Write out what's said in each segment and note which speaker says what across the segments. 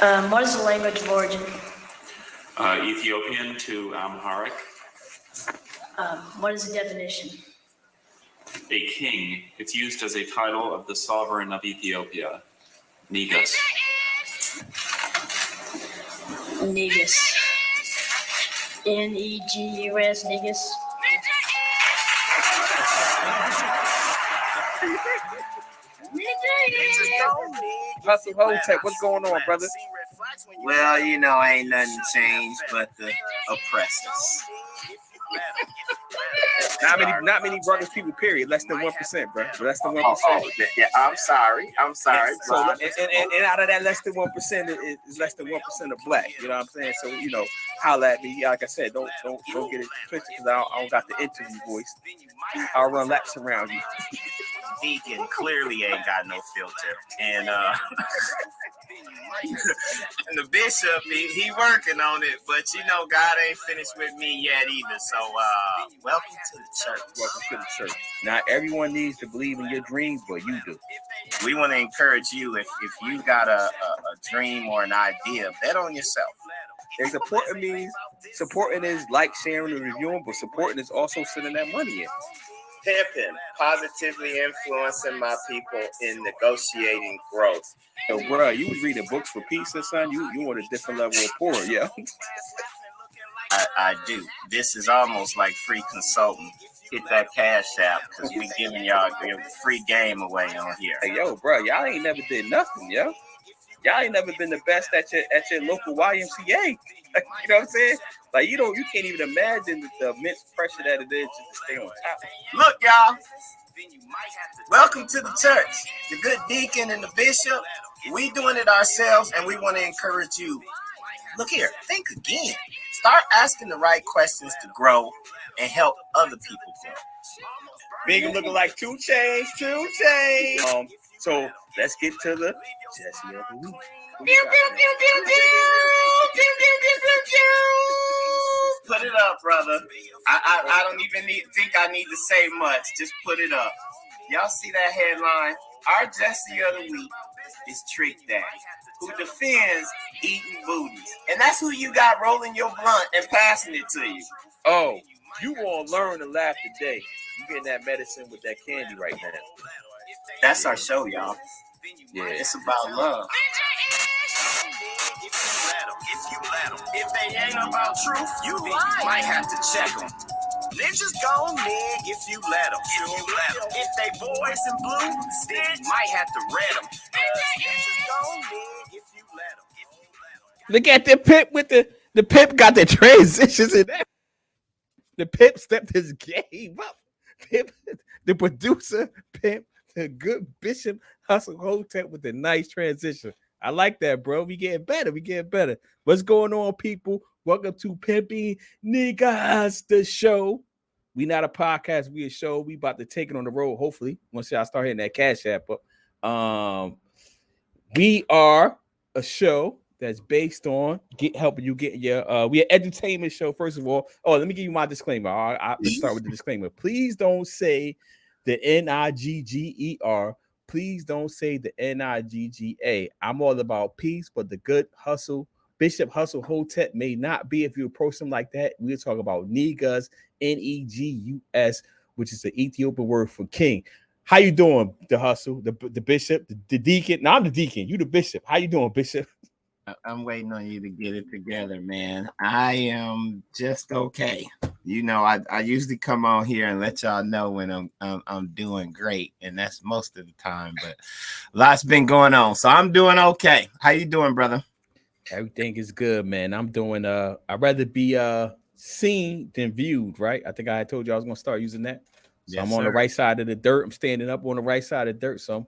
Speaker 1: What is the language of origin?
Speaker 2: Ethiopian to Amharic.
Speaker 1: What is the definition?
Speaker 2: A king. It's used as a title of the sovereign of Ethiopia. Negus.
Speaker 1: Negus. Negus. Negus.
Speaker 3: Hustle Hotep, what's going on, brother?
Speaker 4: Well, you know, ain't nothing changed but the oppressors.
Speaker 3: Not many brothers, people. Period. Less than 1%, bro. Less than 1%.
Speaker 4: Yeah, I'm sorry.
Speaker 3: So, and out of that less than 1%, is less than 1% of black. You know what I'm saying? So, you know, holla at me. Like I said, don't get it twisted because I don't got the interview voice. I'll run laps around you.
Speaker 4: Deacon clearly ain't got no filter, and and the bishop he working on it, but you know God ain't finished with me yet either. So welcome to the church.
Speaker 3: Welcome to the church. Not everyone needs to believe in your dreams, but you do.
Speaker 4: We want to encourage you if you got a dream or an idea, bet on yourself.
Speaker 3: And supporting is like sharing and reviewing, but supporting is also sending that money in.
Speaker 4: Pimping, positively influencing my people in negotiating growth.
Speaker 3: So, bro, you was reading books for peace or something? You on a different level of poor, yeah?
Speaker 4: I do. This is almost like free consulting. Hit that cash app because we giving y'all free game away on here.
Speaker 3: Hey, yo, bro, y'all ain't never did nothing, yo. Y'all ain't never been the best at your local YMCA. You know what I'm saying? Like you can't even imagine the immense pressure that it is just to stay on top.
Speaker 4: Look, y'all. Welcome to the church. The good deacon and the bishop. We doing it ourselves, and we want to encourage you. Look here. Think again. Start asking the right questions to grow and help other people grow.
Speaker 3: Big looking like 2 Chainz. So let's get to the Jesse of the week.
Speaker 4: Put it up, brother. I don't even think I need to say much. Just put it up. Y'all see that headline? Our Jesse of the week is Trick Daddy, who defends eating booties. And that's who you got rolling your blunt and passing it to you.
Speaker 3: Oh, you gonna learn to laugh today. You getting that medicine with that candy right now.
Speaker 4: That's our show, y'all.
Speaker 3: Yeah,
Speaker 4: it's about love. If they ain't about truth, you might have to check them. Ninjas gon' nig if you let them. If they boys in blue, then you might have to red them. Ninjas gon' nig if you let them.
Speaker 3: Look at the Pip with the Pip got the transitions in there. The Pip stepped his game up. Pip, the producer, Pip, the good Bishop Hustle Hotep with the nice transition. I like that, bro. We getting better. What's going on, people? Welcome to Pimping Negus, the show. We not a podcast, we a show. We about to take it on the road, hopefully, once y'all start hitting that cash app up. We are a show that's based on helping you get your we an entertainment show, first of all. Oh, let me give you my disclaimer. Let's start with the disclaimer. Please don't say the Nigger. Please don't say the Nigga. I'm all about peace, but the good hustle, Bishop Hustle Hotep may not be. If you approach them like that, we'll talk about Negus, Negus, which is the Ethiopian word for king. How you doing, the hustle, the bishop, the deacon? No, I'm the deacon. You the bishop. How you doing, bishop?
Speaker 4: I'm waiting on you to get it together, man. I am just okay. You know, I usually come on here and let y'all know when I'm doing great, and that's most of the time. But lots been going on, so I'm doing okay. How you doing, brother?
Speaker 3: Everything is good, man. I'm doing. I'd rather be seen than viewed, right? I think I told you I was gonna start using that. So yes, I'm on the right side of the dirt. I'm standing up on the right side of the dirt. So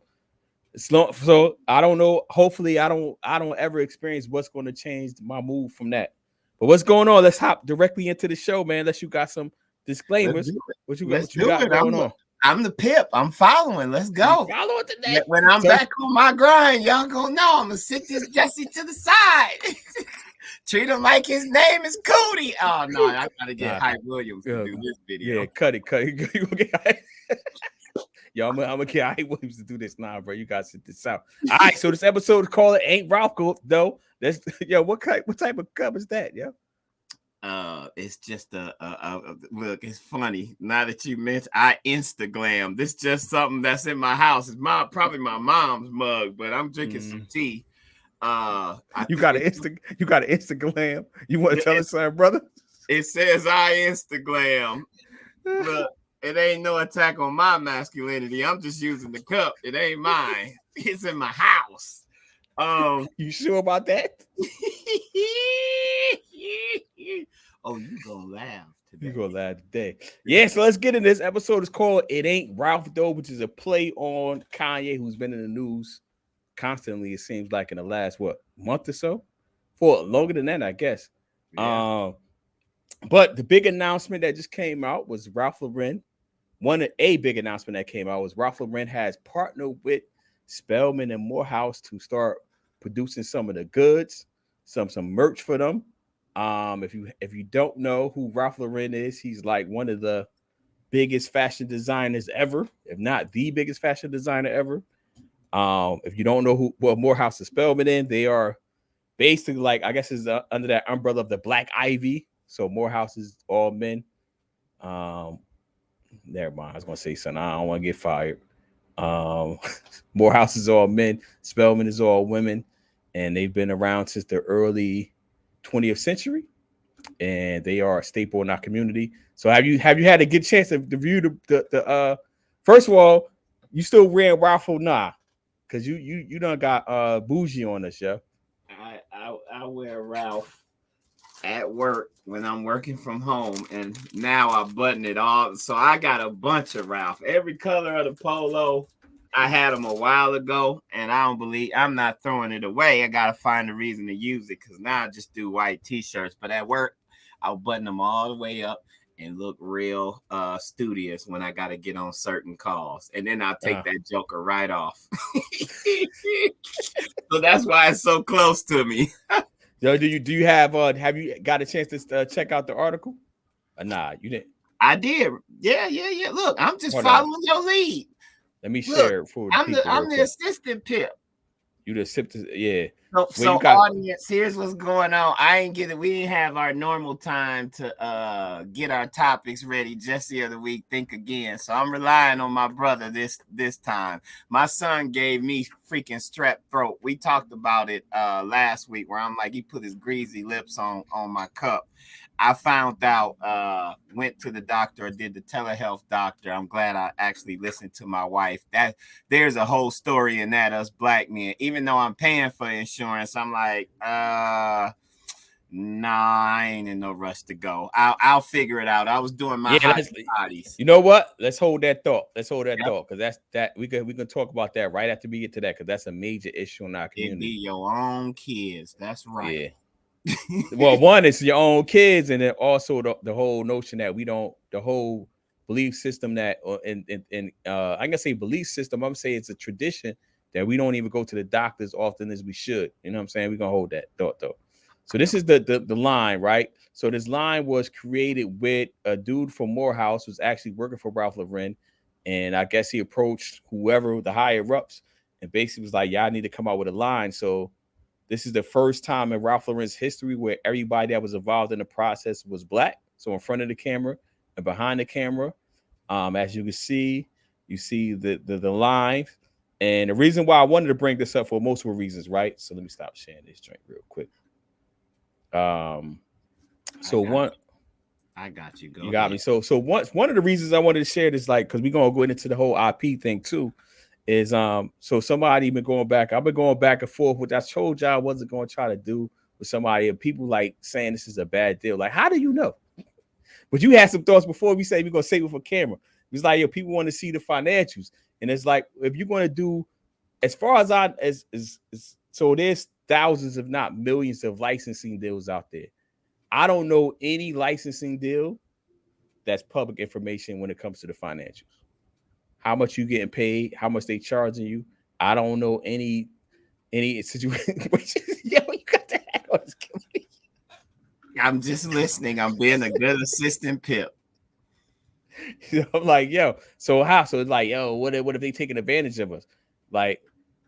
Speaker 3: so I don't know. Hopefully, I don't ever experience what's going to change my move from that. But what's going on? Let's hop directly into the show, man. Unless you got some disclaimers. What you got going on?
Speaker 4: I'm the Pip. I'm following. Let's go.
Speaker 3: Follow it today.
Speaker 4: When I'm back on my grind, y'all gonna know I'm gonna sit this Jesse to the side. Treat him like his name is Cootie. Oh no, I gotta get Hype Williams to do this video.
Speaker 3: Yeah, cut it. Yo, I'm a kid. I hate when we used to do this now, bro. You guys sit this out. All right, so this episode is called Ain't Ralph though. That's yo, what type of cup is that, yo?
Speaker 4: It's just a look. It's funny now that you mentioned. I Instagram. This just something that's in my house. It's probably my mom's mug, but I'm drinking some tea.
Speaker 3: You got an Instagram. You want to tell us something, brother?
Speaker 4: It says I Instagram. Look, it ain't no attack on my masculinity. I'm just using the cup. It ain't mine. It's in my house.
Speaker 3: You sure about that?
Speaker 4: Oh, you gonna laugh today.
Speaker 3: You gonna laugh today. Yeah, so let's get in. This episode is called It Ain't Ralph Though, which is a play on Kanye, who's been in the news constantly, it seems like, in the last month or so? For longer than that, I guess.
Speaker 4: Yeah.
Speaker 3: But the big announcement that just came out was Ralph Lauren. A big announcement that came out was Ralph Lauren has partnered with Spelman and Morehouse to start producing some of the goods, some merch for them. If you don't know who Ralph Lauren is, he's like one of the biggest fashion designers ever, if not the biggest fashion designer ever. If you don't know what Morehouse and Spelman in, they are basically like, I guess, is under that umbrella of the Black Ivy. So Morehouse is all men. Never mind. I was gonna say something. I don't want to get fired. Morehouse is all men. Spelman is all women, and they've been around since the early 20th century, and they are a staple in our community. So have you had a good chance to view the first of all, you still wearing Ralph or nah? Because you done got bougie on us, yeah.
Speaker 4: I wear Ralph at work when I'm working from home, and now I button it all. So I got a bunch of Ralph. Every color of the polo. I had them a while ago, and I'm not throwing it away. I gotta find a reason to use it, because now I just do white t-shirts. But at work, I'll button them all the way up and look real studious when I gotta get on certain calls, and then I'll take that joker right off. So that's why it's so close to me.
Speaker 3: Yo, do you have you got a chance to check out the article? Nah, you didn't.
Speaker 4: I did. Yeah. Look, I'm just following your lead.
Speaker 3: Let me share it for the people.
Speaker 4: I'm the assistant pimp.
Speaker 3: You the assistant, yeah.
Speaker 4: So audience, here's what's going on. We didn't have our normal time to get our topics ready just the other week. Think again. So I'm relying on my brother this time. My son gave me freaking strep throat. We talked about it last week, where I'm like, he put his greasy lips on my cup. I found out, went to the doctor, did the telehealth doctor. I'm glad I actually listened to my wife. That there's a whole story in that, us black men. Even though I'm paying for insurance, I'm like, nah, I ain't in no rush to go. I'll figure it out. I was doing my bodies.
Speaker 3: You know what? Let's hold that thought. Thought, because we can talk about that right after we get to that, because that's a major issue in our community.
Speaker 4: It be your own kids. That's right. Yeah.
Speaker 3: Well, one is your own kids, and then also the whole notion that the whole belief system that I'm gonna say belief system. I'm saying it's a tradition that we don't even go to the doctors often as we should. You know what I'm saying? We're gonna hold that thought though. So this is the line, right? So this line was created with a dude from Morehouse who's actually working for Ralph Lauren, and I guess he approached whoever the higher ups and basically was like, "Y'all need to come out with a line." So this is the first time in Ralph Lauren's history where everybody that was involved in the process was black. So in front of the camera and behind the camera, as you can see, you see the line. And the reason why I wanted to bring this up for multiple reasons, right? So let me stop sharing this drink real quick.
Speaker 4: I got you.
Speaker 3: You got me. So one of the reasons I wanted to share this, like, because we're gonna go into the whole IP thing too, is so somebody been going back. I've been going back and forth, which I told y'all I wasn't going to try to do with somebody, and people like saying this is a bad deal. Like, how do you know? But you had some thoughts before we say we're gonna save it for camera. It's like, yo, people want to see the financials, and it's like, if you're going to do, as far as so there's thousands, if not millions, of licensing deals out there. I don't know any licensing deal that's public information when it comes to the financials. How much you getting paid, how much they charging you. I don't know any situation. Yo, you got the heck on this.
Speaker 4: I'm just listening. I'm being a good assistant pimp.
Speaker 3: I'm like, yo, so how? So it's like, yo, what if they taking advantage of us? Like,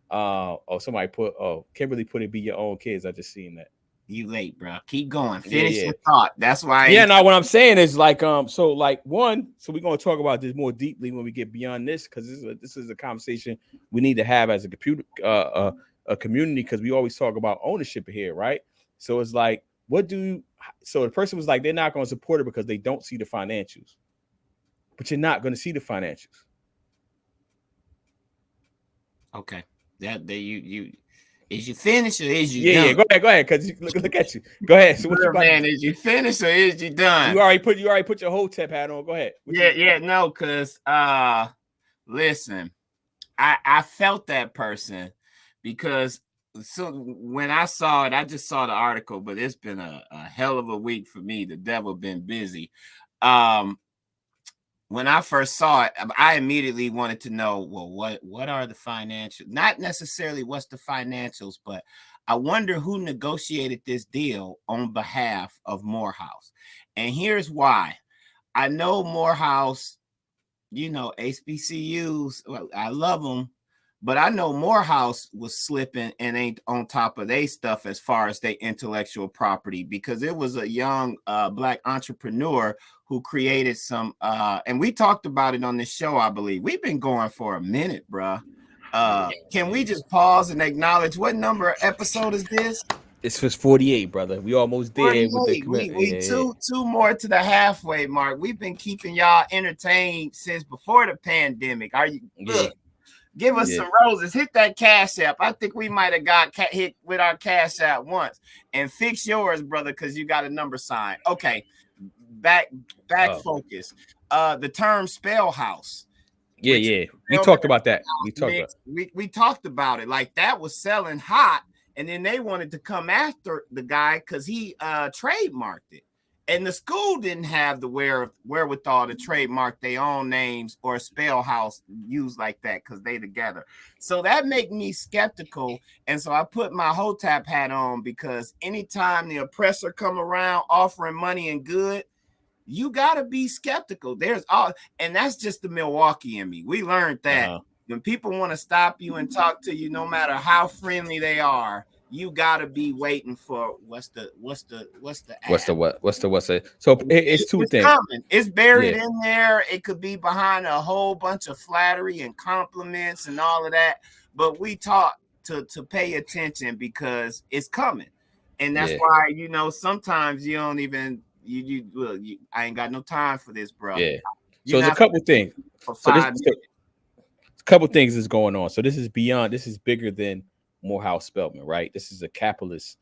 Speaker 3: somebody put, Kimberly put it, be your own kids. I just seen that.
Speaker 4: You late, bro. Keep going.
Speaker 3: Yeah,
Speaker 4: Finish
Speaker 3: yeah.
Speaker 4: your thought. That's why.
Speaker 3: Yeah, no, what I'm saying is like, so like one, so we're gonna talk about this more deeply when we get beyond this, because this is a conversation we need to have as a a community, because we always talk about ownership here, right? So it's like, so the person was like, they're not gonna support it because they don't see the financials, but you're not gonna see the financials.
Speaker 4: Okay. That you is you finished or is you
Speaker 3: Yeah,
Speaker 4: done?
Speaker 3: yeah. Go ahead, because look at you. Go ahead. So what you about
Speaker 4: Man, is you finished or is you done?
Speaker 3: You already put your whole tap hat on. Go ahead.
Speaker 4: No, because listen, I felt that person, because so when I saw it, I just saw the article, but it's been a hell of a week for me. The devil been busy. When I first saw it, I immediately wanted to know, well, what are the financials? Not necessarily what's the financials, but I wonder who negotiated this deal on behalf of Morehouse. And here's why. I know Morehouse, HBCUs, I love them, but I know Morehouse was slipping and ain't on top of their stuff as far as their intellectual property, because it was a young Black entrepreneur who created some, and we talked about it on this show, I believe. We've been going for a minute, bruh. Can we just pause and acknowledge what number episode is this?
Speaker 3: It's just 48, brother. We almost there with the
Speaker 4: we two more to the halfway mark. We've been keeping y'all entertained since before the pandemic. Are you? Look, give us some roses. Hit that Cash App. I think we might have got hit with our Cash App once. And fix yours, brother, because you got a number sign. Okay, back focus. The term spell house.
Speaker 3: Yeah. We talked about that.
Speaker 4: We talked about it. Like, that was selling hot. And then they wanted to come after the guy because he trademarked it. And the school didn't have the wherewithal to trademark their own names or spell house used like that because they together. So that made me skeptical. And so I put my Hotep hat on, because anytime the oppressor come around offering money and good, you got to be skeptical. And that's just the Milwaukee in me. We learned that. When people want to stop you and talk to you, no matter how friendly they are, you gotta be waiting for what's the.
Speaker 3: So it's two things.
Speaker 4: Coming. It's buried in there. It could be behind a whole bunch of flattery and compliments and all of that. But we taught to pay attention, because it's coming, and that's why sometimes you don't even I ain't got no time for this, bro.
Speaker 3: Yeah. So there's a couple things. Couple things is going on. So this is bigger than Morehouse Spelman, right? This is a capitalist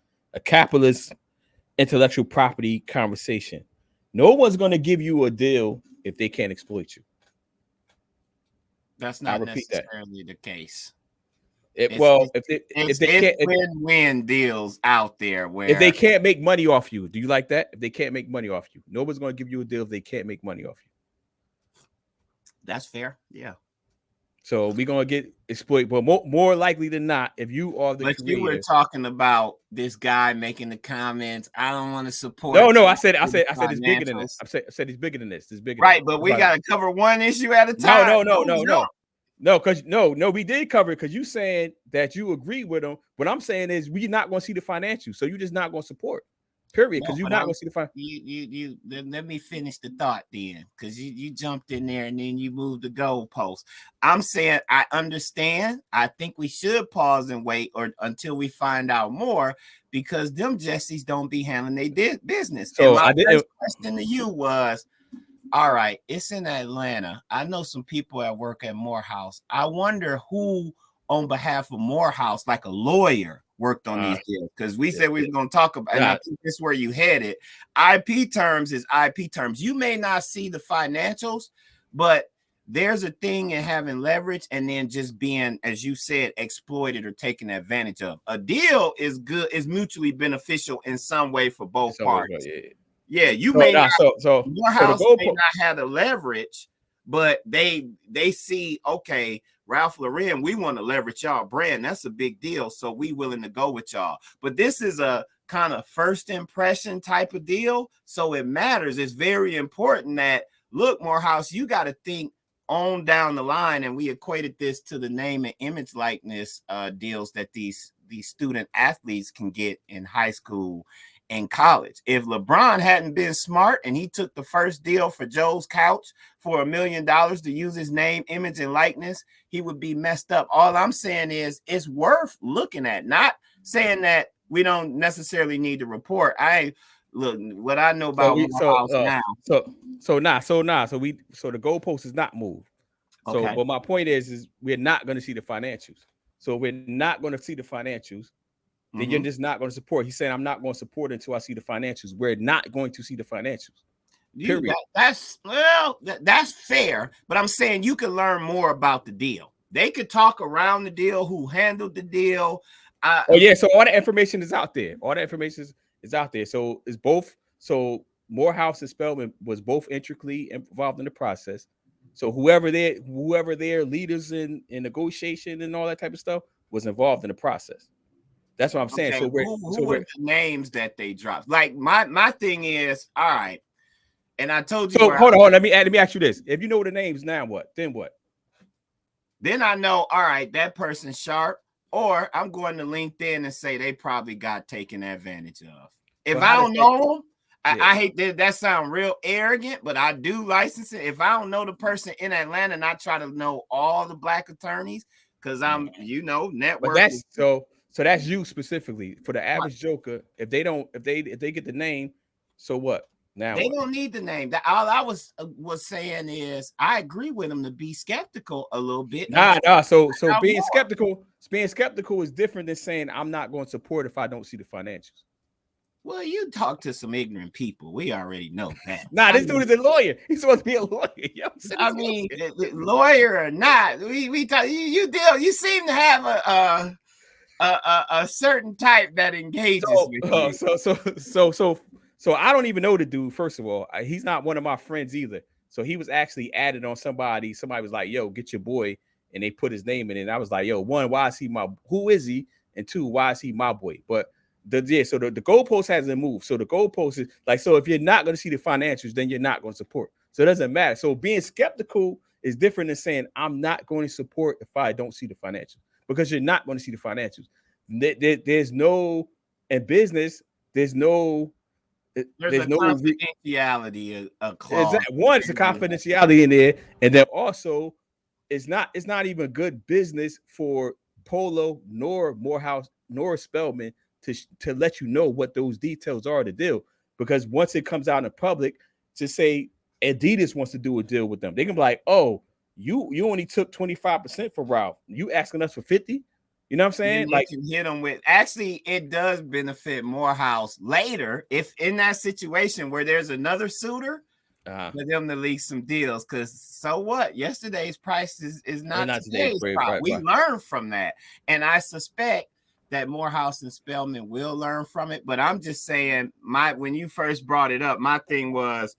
Speaker 3: intellectual property conversation. No one's going to give you a deal if they can't exploit you.
Speaker 4: That's not necessarily the case.
Speaker 3: If they can't
Speaker 4: win-win deals out there where
Speaker 3: if they can't make money off you, do you like that? If they can't make money off you, nobody's going to give you a deal if they can't make money off you.
Speaker 4: That's fair. Yeah.
Speaker 3: So we're gonna get exploited, but more likely than not, if you are the creator.
Speaker 4: You were talking about this guy making the comments, I don't want to support.
Speaker 3: No, I said it's bigger than this. I said it's bigger than this. It's bigger.
Speaker 4: Right, but we gotta cover one issue at a time.
Speaker 3: No, because we did cover it, because you saying that you agree with him. What I'm saying is we're not gonna see the financials, so you're just not gonna support. Period, because you're not going to see the fine.
Speaker 4: You let me finish the thought then, because you jumped in there and then you moved the goalpost. I'm saying I understand. I think we should pause and wait until we find out more, because them Jessies don't be handling their business. So my first question to you was, all right, it's in Atlanta. I know some people at work at Morehouse. I wonder who on behalf of Morehouse, like a lawyer, worked on these deals, because we said we were going to talk about, and I think this is where you headed. IP terms is IP terms. You may not see the financials, but there's a thing in having leverage and then just being, as you said, exploited or taken advantage of. A deal is mutually beneficial in some way for both parties. You may not. Morehouse may not have the leverage, but they see, okay, Ralph Lauren, we want to leverage y'all brand. That's a big deal. So we willing to go with y'all. But this is a kind of first impression type of deal. So it matters. It's very important that look, Morehouse, you got to think on down the line, and we equated this to the name and image likeness deals that these student athletes can get in high school and college. If LeBron hadn't been smart and he took the first deal for Joe's Couch for $1 million to use his name, image, and likeness, he would be messed up. All I'm saying is it's worth looking at, not saying that we don't necessarily need to report. Look, what I know about Morehouse now.
Speaker 3: So the goalpost is not moved. So,
Speaker 4: Okay.
Speaker 3: but my point is we're not going to see the financials. So we're not going to see the financials. Then you're just not going to support. He's saying I'm not going to support until I see the financials. We're not going to see the financials. Period.
Speaker 4: That's fair. But I'm saying you can learn more about the deal. They could talk around the deal, who handled the deal.
Speaker 3: So all the information is out there. All the information is out there. So it's both. So Morehouse and Spellman was both intricately involved in the process. So whoever their leaders in negotiation and all that type of stuff was involved in the process. That's what I'm saying.
Speaker 4: Okay,
Speaker 3: So
Speaker 4: who were the names that they dropped? Like my thing is, all right. And I told you.
Speaker 3: So hold on. Let me ask you this: if you know the names now, what? Then what?
Speaker 4: Then I know. All right, that person's sharp. Or I'm going to LinkedIn and say they probably got taken advantage of. If I don't know them, I hate that sound real arrogant, but I do license it. If I don't know the person in Atlanta, and I try to know all the black attorneys, because I'm, network.
Speaker 3: But that's so that's you specifically. For the average joker, if they get the name, so what? Now
Speaker 4: they don't need the name. That all I was saying is I agree with them to be skeptical a little bit.
Speaker 3: So being skeptical is different than saying I'm not going to support if I don't see the financials.
Speaker 4: Well, you talk to some ignorant people. We already know that.
Speaker 3: This dude is a lawyer. He's supposed to be a lawyer.
Speaker 4: Lawyer or not, we talk. You deal. You seem to have a certain type that engages with you.
Speaker 3: So I don't even know the dude. First of all, he's not one of my friends either. So he was actually added on somebody. Somebody was like, "Yo, get your boy," and they put his name in it. And I was like, "Yo, one, why is he who is he? And two, why is he my boy?" But so the goalpost hasn't moved. So the goalpost is like, so if you're not going to see the financials, then you're not going to support. So it doesn't matter. So being skeptical is different than saying I'm not going to support if I don't see the financials, because you're not going to see the financials. There's no in business. There's no
Speaker 4: confidentiality clause.
Speaker 3: One, it's a confidentiality in there, and then also it's not even good business for Polo nor Morehouse nor Spellman to let you know what those details are of the deal, because once it comes out in the public, to say Adidas wants to do a deal with them, they can be like, "Oh, you only took 25% for Ralph. You asking us for 50?" You know what I'm saying?
Speaker 4: Like, you can hit them with. Actually, it does benefit Morehouse later if in that situation where there's another suitor for them to leak some deals. Because so what? Yesterday's price is not today's price. Right. We learned from that, and I suspect that Morehouse and Spellman will learn from it. But I'm just saying, when you first brought it up, my thing was,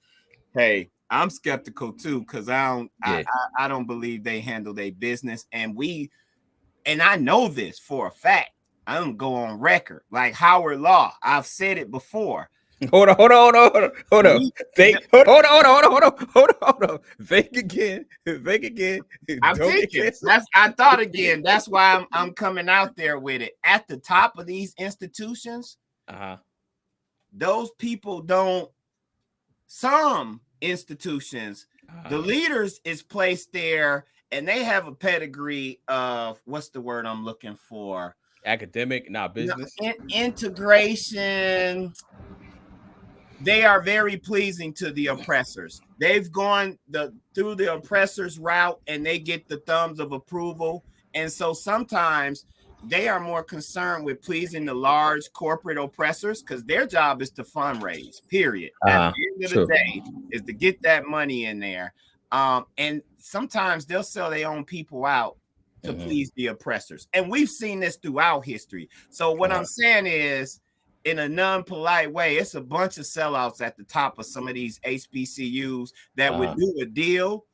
Speaker 4: hey, I'm skeptical too, because I don't believe they handle their business, and I know this for a fact. I don't go on record like Howard Law. I've said it before.
Speaker 3: Hold on. Think again.
Speaker 4: I'm thinking. I thought again. That's why I'm coming out there with it. At the top of these institutions, those people don't. Some institutions, the leaders is placed there, and they have a pedigree of what's the word I'm looking for?
Speaker 3: Academic, not business.
Speaker 4: Integration. They are very pleasing to the oppressors. They've gone through the oppressors route, and they get the thumbs of approval. And so sometimes they are more concerned with pleasing the large corporate oppressors, because their job is to fundraise, period. At the end of the day is to get that money in there. And sometimes they'll sell their own people out to please the oppressors. And we've seen this throughout history. So what I'm saying is, in a non-polite way, it's a bunch of sellouts at the top of some of these HBCUs that would do a deal,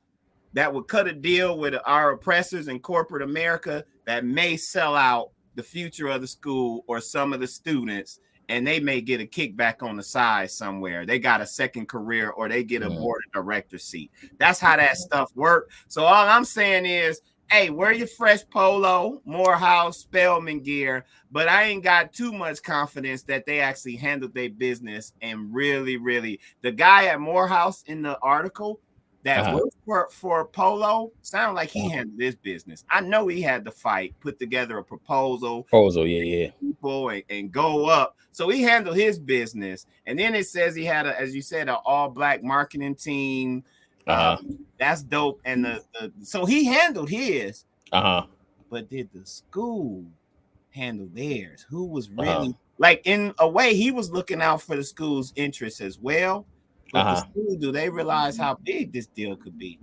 Speaker 4: that would cut a deal with our oppressors in corporate America that may sell out the future of the school or some of the students and they may get a kickback on the side somewhere. They got a second career, or they get a board of director seat. That's how that stuff works. So all I'm saying is, hey, wear your fresh polo, Morehouse, Spelman gear, but I ain't got too much confidence that they actually handled their business. And really, the guy at Morehouse in the article that worked for Polo sounded like he handled his business. I know he had to fight, put together a proposal, people and go up. So he handled his business. And then it says he had, as you said, an all-black marketing team. That's dope. And so he handled his. But did the school handle theirs? Who was really like, in a way, he was looking out for the school's interests as well. But the school, do they realize how big this deal could be?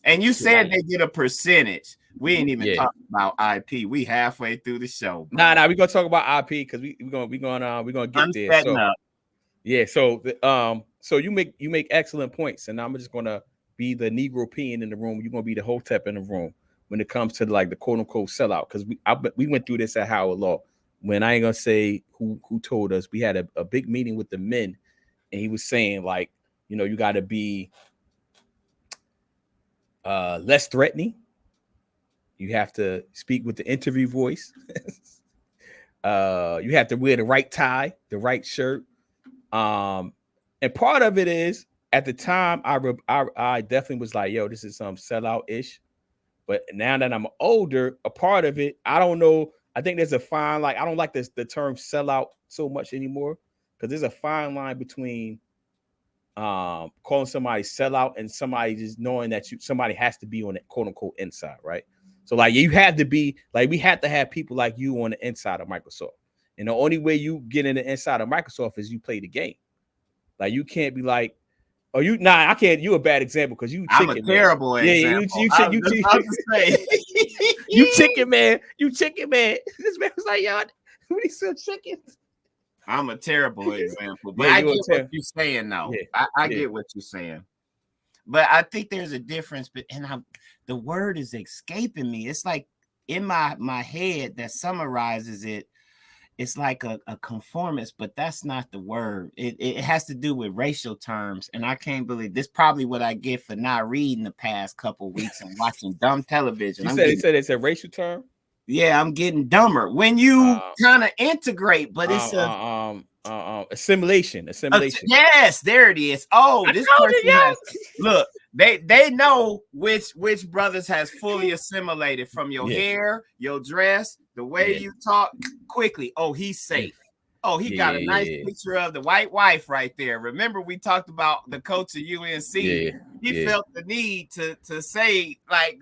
Speaker 4: And you said they get a percentage. We ain't even talking about IP. We halfway through the show. Bro.
Speaker 3: Nah, we're gonna talk about IP because we're gonna get there. So
Speaker 4: up.
Speaker 3: Yeah, so you make excellent points, and I'm just gonna be the Negro peon in the room. You're gonna be the Hotep in the room when it comes to like the quote unquote sellout, because we went through this at Howard Law. When I ain't gonna say who told us, we had a big meeting with the men, and he was saying, like, you know, you got to be less threatening. You have to speak with the interview voice. You have to wear the right tie, the right shirt. And part of it is, at the time, I definitely was like, yo, this is some sellout-ish. But now that I'm older, a part of it, I don't know. I think there's a fine, like, I don't like the term sellout so much anymore, because there's a fine line between calling somebody sellout and somebody just knowing that somebody has to be on the quote unquote inside, right? So like you have to be like, we have to have people like you on the inside of Microsoft. And the only way you get in the inside of Microsoft is you play the game. Like you can't be like, oh, I can't. You a bad example because you chicken.
Speaker 4: I'm a terrible example.
Speaker 3: You chicken man. You chicken man. This man was like, y'all, we sell chickens.
Speaker 4: I'm a terrible example, but I get what you're saying now. Yeah. I get what you're saying. But I think there's a difference, the word is escaping me. It's like in my head that summarizes it. It's like a conformist, but that's not the word. It has to do with racial terms, and I can't believe this. Probably what I get for not reading the past couple weeks and watching dumb television.
Speaker 3: You said it's a racial term.
Speaker 4: Yeah, I'm getting dumber when you kind of integrate, but it's
Speaker 3: assimilation.
Speaker 4: Yes, there it is. Oh, this person look. They know which brothers has fully assimilated from your hair, your dress, the way you talk quickly. Oh, he's safe. Oh, he got a nice picture of the white wife right there. Remember, we talked about the coach of UNC. He felt the need to say, like,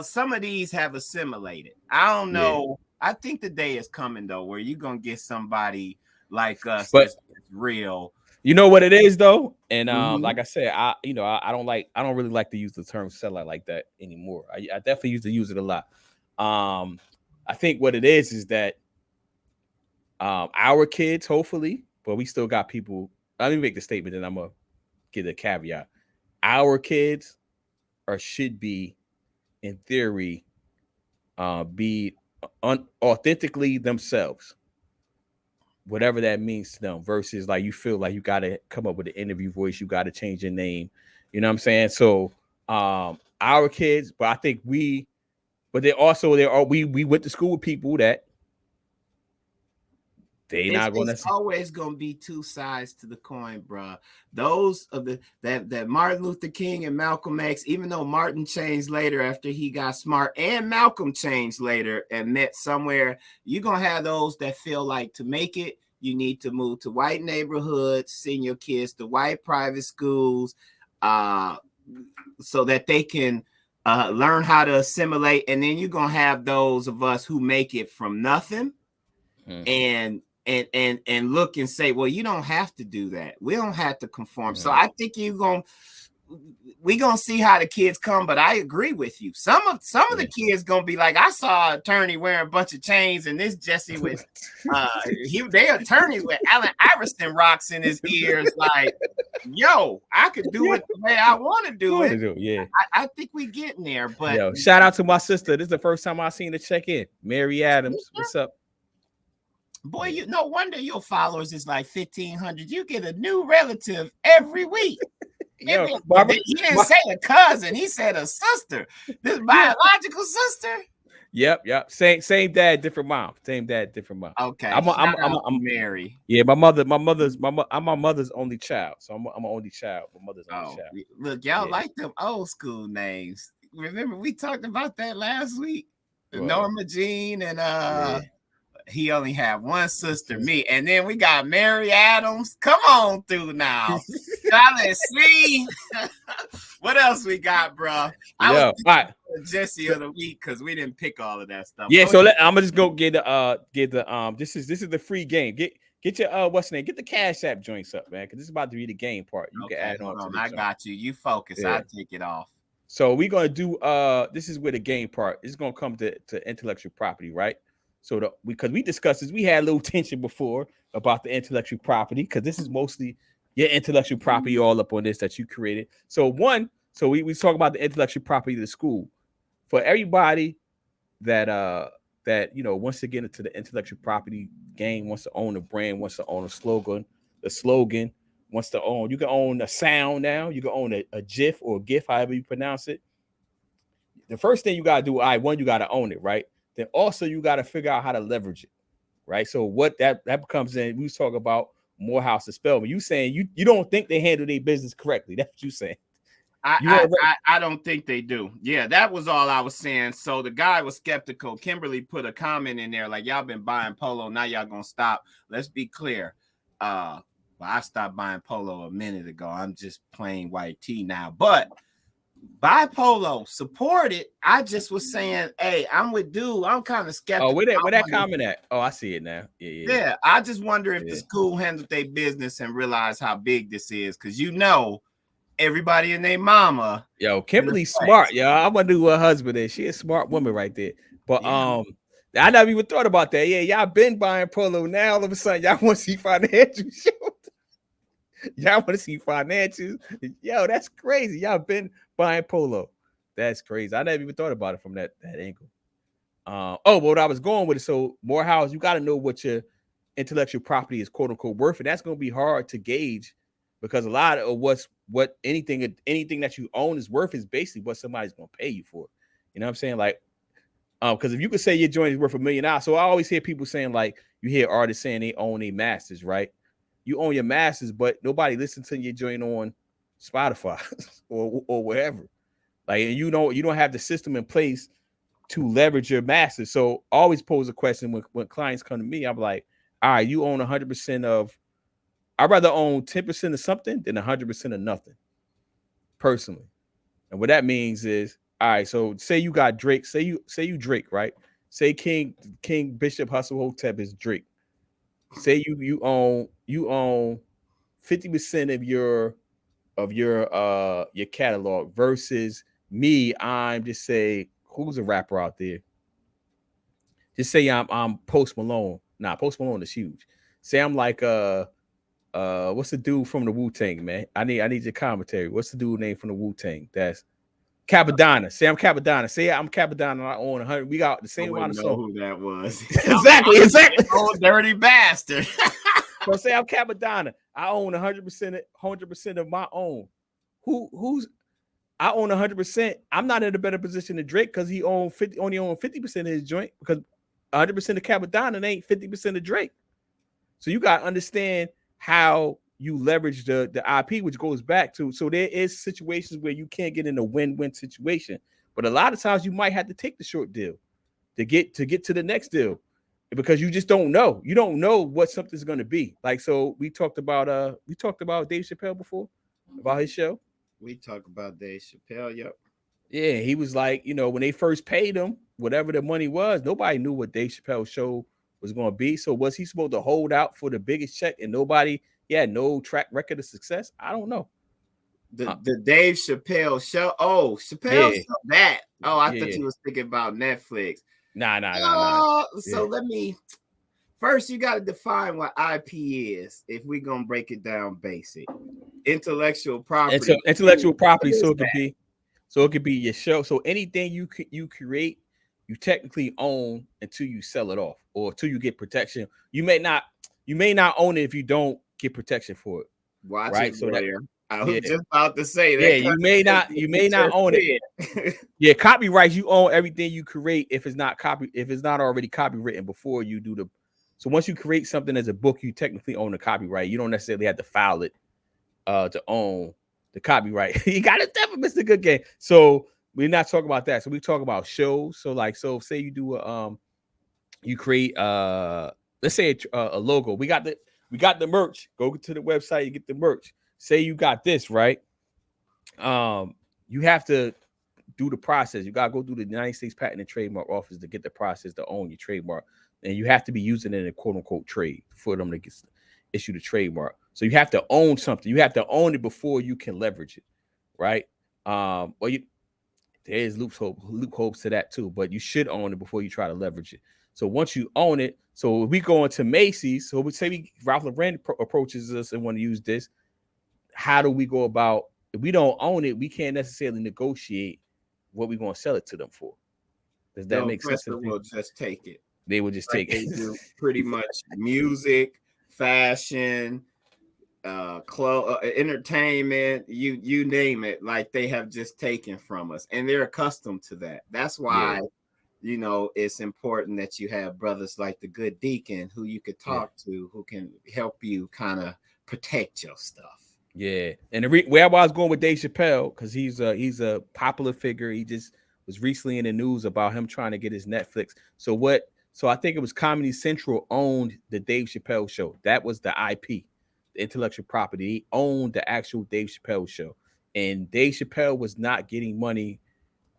Speaker 4: some of these have assimilated. I don't know. I think the day is coming though, where you're gonna get somebody like us that's real.
Speaker 3: You know what it is though, and like I said, I don't really like to use the term sellout like that anymore. I definitely used to use it a lot. I think what it is that our kids, hopefully, but we still got people. Let me make the statement, and I'm gonna get a caveat. Our kids should be, in theory, be authentically themselves, whatever that means to them, versus like you feel like you got to come up with an interview voice, you got to change your name. You know what I'm saying? So our kids, but I think we went to school with people that
Speaker 4: it's always gonna be two sides to the coin, bro. Those of that Martin Luther King and Malcolm X, even though Martin changed later after he got smart, and Malcolm changed later and met somewhere, you're gonna have those that feel like to make it, you need to move to white neighborhoods, send your kids to white private schools, so that they can learn how to assimilate. And then you're gonna have those of us who make it from nothing and look and say, well, you don't have to do that. We don't have to conform. So I think we're gonna see how the kids come, but I agree with you. Some of the kids gonna be like, I saw an attorney wearing a bunch of chains, and this Jesse with their attorney with Allen Iverson rocks in his ears, like, yo, I could do it the way I want to do it.
Speaker 3: Yeah,
Speaker 4: I think we getting there. But
Speaker 3: shout out to my sister. This is the first time I seen her check in. Mary Adams, what's up?
Speaker 4: Boy, you no wonder your followers is like 1,500. You get a new relative every week.
Speaker 3: Yo,
Speaker 4: He didn't say a cousin. He said a sister. This biological sister.
Speaker 3: Yep. Same dad, different mom. Same dad, different mom.
Speaker 4: Okay.
Speaker 3: I'm
Speaker 4: Mary.
Speaker 3: Yeah, I'm my mother's only child. So I'm an only child. My mother's only child.
Speaker 4: Look, y'all like them old school names. Remember we talked about that last week? What? Norma Jean and he only had one sister, me, and then we got Mary Adams. Come on through now. Let's see. What else we got, bro?
Speaker 3: All right.
Speaker 4: Jesse of the week because we didn't pick all of that stuff.
Speaker 3: Yeah, so I'm gonna just go get the this is the free game. Get your what's the name? Get the Cash App joints up, man, because this is about to be the game part. You can add on.
Speaker 4: I got you. You focus. Yeah. I'll take it off.
Speaker 3: So we're gonna do this is where the game part is gonna come to intellectual property, right? So because we discussed this, we had a little tension before about the intellectual property because this is mostly your intellectual property all up on this that you created. So we talk about the intellectual property of the school for everybody that wants to get into the intellectual property game, wants to own a brand, wants to own a slogan, wants to own. You can own a sound now. You can own a GIF or a GIF, however you pronounce it. The first thing you gotta do, you gotta own it, right? Then also you got to figure out how to leverage it, right? So what that becomes in, we talk about Morehouse and Spellman. You saying you don't think they handle their business correctly. That's what you saying.
Speaker 4: I don't think they do. Yeah, that was all I was saying. So the guy was skeptical. Kimberly put a comment in there like, y'all been buying polo. Now y'all going to stop. Let's be clear. Well, I stopped buying polo a minute ago. I'm just plain white tee now. But buy polo, support it. I just was saying, hey, I'm with dude. I'm kind of skeptical.
Speaker 3: Oh, where that comment at? Oh, I see it now.
Speaker 4: Yeah. I just wonder if the school handled their business and realized how big this is, because everybody and their mama.
Speaker 3: Yo, Kimberly's smart, yo. I wonder who her husband is. She a smart woman right there. But I never even thought about that. Yeah, y'all been buying polo. Now all of a sudden y'all want to see financials. Y'all want to see financials. Yo, that's crazy. Y'all been buying polo. That's crazy. I never even thought about it from that angle. What I was going with it. So Morehouse, you got to know what your intellectual property is, quote unquote, worth, and that's going to be hard to gauge because a lot of what anything that you own is worth is basically what somebody's going to pay you for. You know what I'm saying? Like, because if you could say your joint is worth $1 million, so I always hear people saying, like, you hear artists saying they own their masters, right? You own your masters, but nobody listens to your joint on Spotify or wherever. Like, and you don't have the system in place to leverage your masters. So I always pose a question when clients come to me. I'm like, all right, you own 100% of. I'd rather own 10% of something than 100% of nothing, personally. And what that means is, all right, so say you got Drake, say you Drake, right? Say King Bishop Hustle Hotep is Drake. Say you own 50% of your catalog versus me. I'm just say, who's a rapper out there? Just say I'm Post Malone. Nah, Post Malone is huge. Say I'm like what's the dude from the Wu-Tang, man? I need your commentary. What's the dude name from the Wu-Tang? That's Capadonna. Say I'm Capadonna. Say I'm Capadonna. I own 100. We got the same amount of songs.
Speaker 4: Who that was?
Speaker 3: exactly.
Speaker 4: Oh, dirty bastard.
Speaker 3: So say I'm Capadonna. I own 100% of my own. Who's I own 100%. I'm not in a better position than Drake because he only owned 50% of his joint because 100% of Capadonna ain't 50% of Drake. So you got to understand how you leverage the IP, which goes back to, so there is situations where you can't get in a win-win situation, but a lot of times you might have to take the short deal to get to the next deal because you just don't know. You don't know what something's going to be. Like, so we talked about Dave Chappelle before, about his show.
Speaker 4: We talked about Dave Chappelle, yep.
Speaker 3: Yeah, he was like, when they first paid him, whatever the money was, nobody knew what Dave Chappelle's show was going to be. So was he supposed to hold out for the biggest check and he had no track record of success? I don't know.
Speaker 4: The Dave Chappelle show. Oh, Chappelle show, that. Oh, I thought you was thinking about Netflix.
Speaker 3: Nah.
Speaker 4: So let me first, you got to define what IP is if we're gonna break it down basic. Intellectual property.
Speaker 3: Intellectual property. So it could be your show. So anything you create you technically own until you sell it off or until you get protection. You may not own it if you don't get protection for it.
Speaker 4: Watch
Speaker 3: right?
Speaker 4: it,
Speaker 3: So
Speaker 4: lawyer. I was
Speaker 3: yeah.
Speaker 4: just about to say that.
Speaker 3: Yeah, you may not own it. Yeah, copyrights, you own everything you create if it's not already copywritten before you do the. So once you create something as a book, you technically own the copyright. You don't necessarily have to file it to own the copyright. You got to definitely miss the good game. So we're not talking about that. So we talk about shows. So say you do you create let's say a logo. We got the merch. Go to the website, you get the merch. Say you got this, right? You have to do the process. You gotta go through the United States Patent and Trademark Office to get the process to own your trademark, and you have to be using it in a quote unquote trade for them to issue the trademark. So you have to own something. You have to own it before you can leverage it, right? There's loopholes to that too, but you should own it before you try to leverage it. So once you own it, so if we go into Macy's, so we say Ralph Lauren approaches us and want to use this. How do we go about? If we don't own it, we can't necessarily negotiate what we're going to sell it to them for. Does that make sense?
Speaker 4: Will just take it.
Speaker 3: They will just take it.
Speaker 4: They do pretty much music, fashion, entertainment, you name it. Like they have just taken from us, and they're accustomed to that. That's why, it's important that you have brothers like the good deacon who you could talk to, who can help you kind of protect your stuff.
Speaker 3: Yeah, and where I was going with Dave Chappelle, because he's a popular figure. He just was recently in the news about him trying to get his Netflix. So I think it was Comedy Central owned the Dave Chappelle show. That was the IP, the intellectual property. He owned the actual Dave Chappelle show, and Dave Chappelle was not getting money.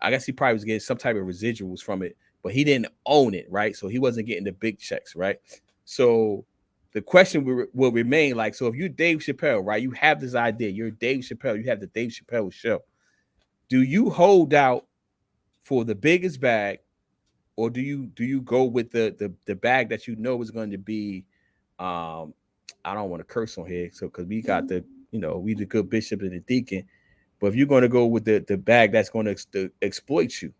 Speaker 3: I guess he probably was getting some type of residuals from it, but he didn't own it, right? So he wasn't getting the big checks, right? So the question will remain like, so if you're Dave Chappelle, right, you have this idea, you're Dave Chappelle, you have the Dave Chappelle show. Do you hold out for the biggest bag, or do you go with the bag that you know is going to be, I don't want to curse on here, so because we got we the good bishop and the deacon, but if you're going to go with the bag that's going to exploit you,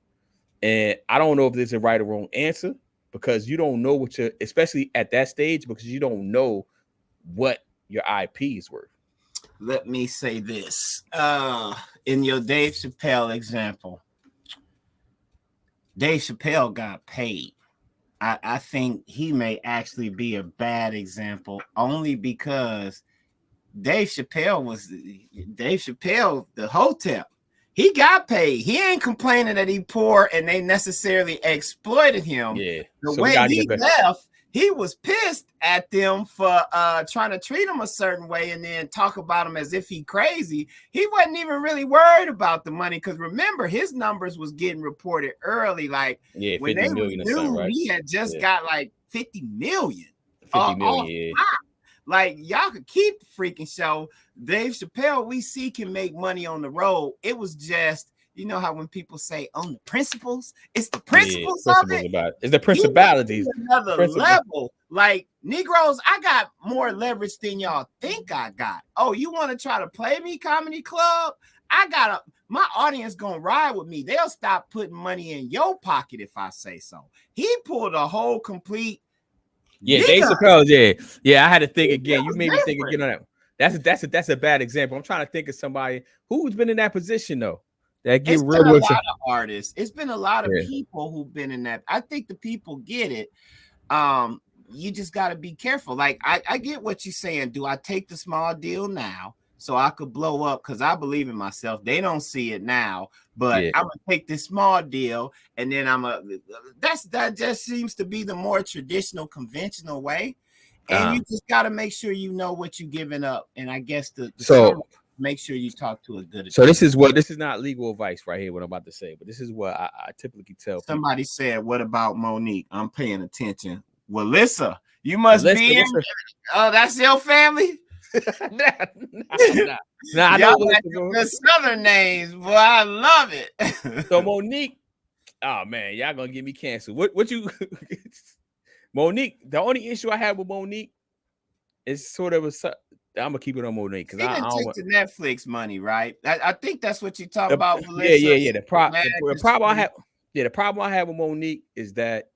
Speaker 3: and I don't know if there's a right or wrong answer, because you don't know what especially at that stage, because you don't know what your IP is worth.
Speaker 4: Let me say this. In your Dave Chappelle example, Dave Chappelle got paid. I think he may actually be a bad example only because Dave Chappelle, the hotel. He got paid. He ain't complaining that he poor and they necessarily exploited him.
Speaker 3: Yeah.
Speaker 4: The way he left, he was pissed at them for trying to treat him a certain way and then talk about him as if he crazy. He wasn't even really worried about the money, because remember, his numbers was getting reported early. Like when they knew, right? He had just got like 50 million.
Speaker 3: 50 million, yeah.
Speaker 4: Like, y'all could keep the freaking show. Dave Chappelle, we see, can make money on the road. It was just, you know how when people say on the principles, it's the principles of it.
Speaker 3: It's the principalities.
Speaker 4: Another level. Like, Negroes, I got more leverage than y'all think I got. Oh, you want to try to play me, Comedy Club? My audience gonna ride with me. They'll stop putting money in your pocket if I say so. He pulled a whole complete.
Speaker 3: Yeah, Dave Chappelle, yeah. I had to think again. You made me think again on that. That's a bad example. I'm trying to think of somebody who's been in that position though. That get real.
Speaker 4: A lot of artists. It's been a lot of people who've been in that. I think the people get it. You just got to be careful. Like I get what you're saying. Do I take the small deal now so I could blow up? Because I believe in myself. They don't see it now, but I'm gonna take this small deal, and then that just seems to be the more traditional, conventional way. And you just got to make sure you know what you're giving up. And I guess make sure you talk to a good attorney.
Speaker 3: So this is not legal advice right here, what I'm about to say, but this is what I typically tell
Speaker 4: somebody people. Said, what about Monique? I'm paying attention. Well, Lissa, you must be in. Oh, that's your family? Nah, I know the Southern names, boy. I love it.
Speaker 3: So Monique, oh man, y'all gonna get me canceled. What you Monique, the only issue I have with Monique is sort of I'm gonna keep it on Monique because I don't
Speaker 4: want the Netflix money, right? I think that's what you talk about.
Speaker 3: Yeah. The problem I have, Yeah, the problem I have with Monique is that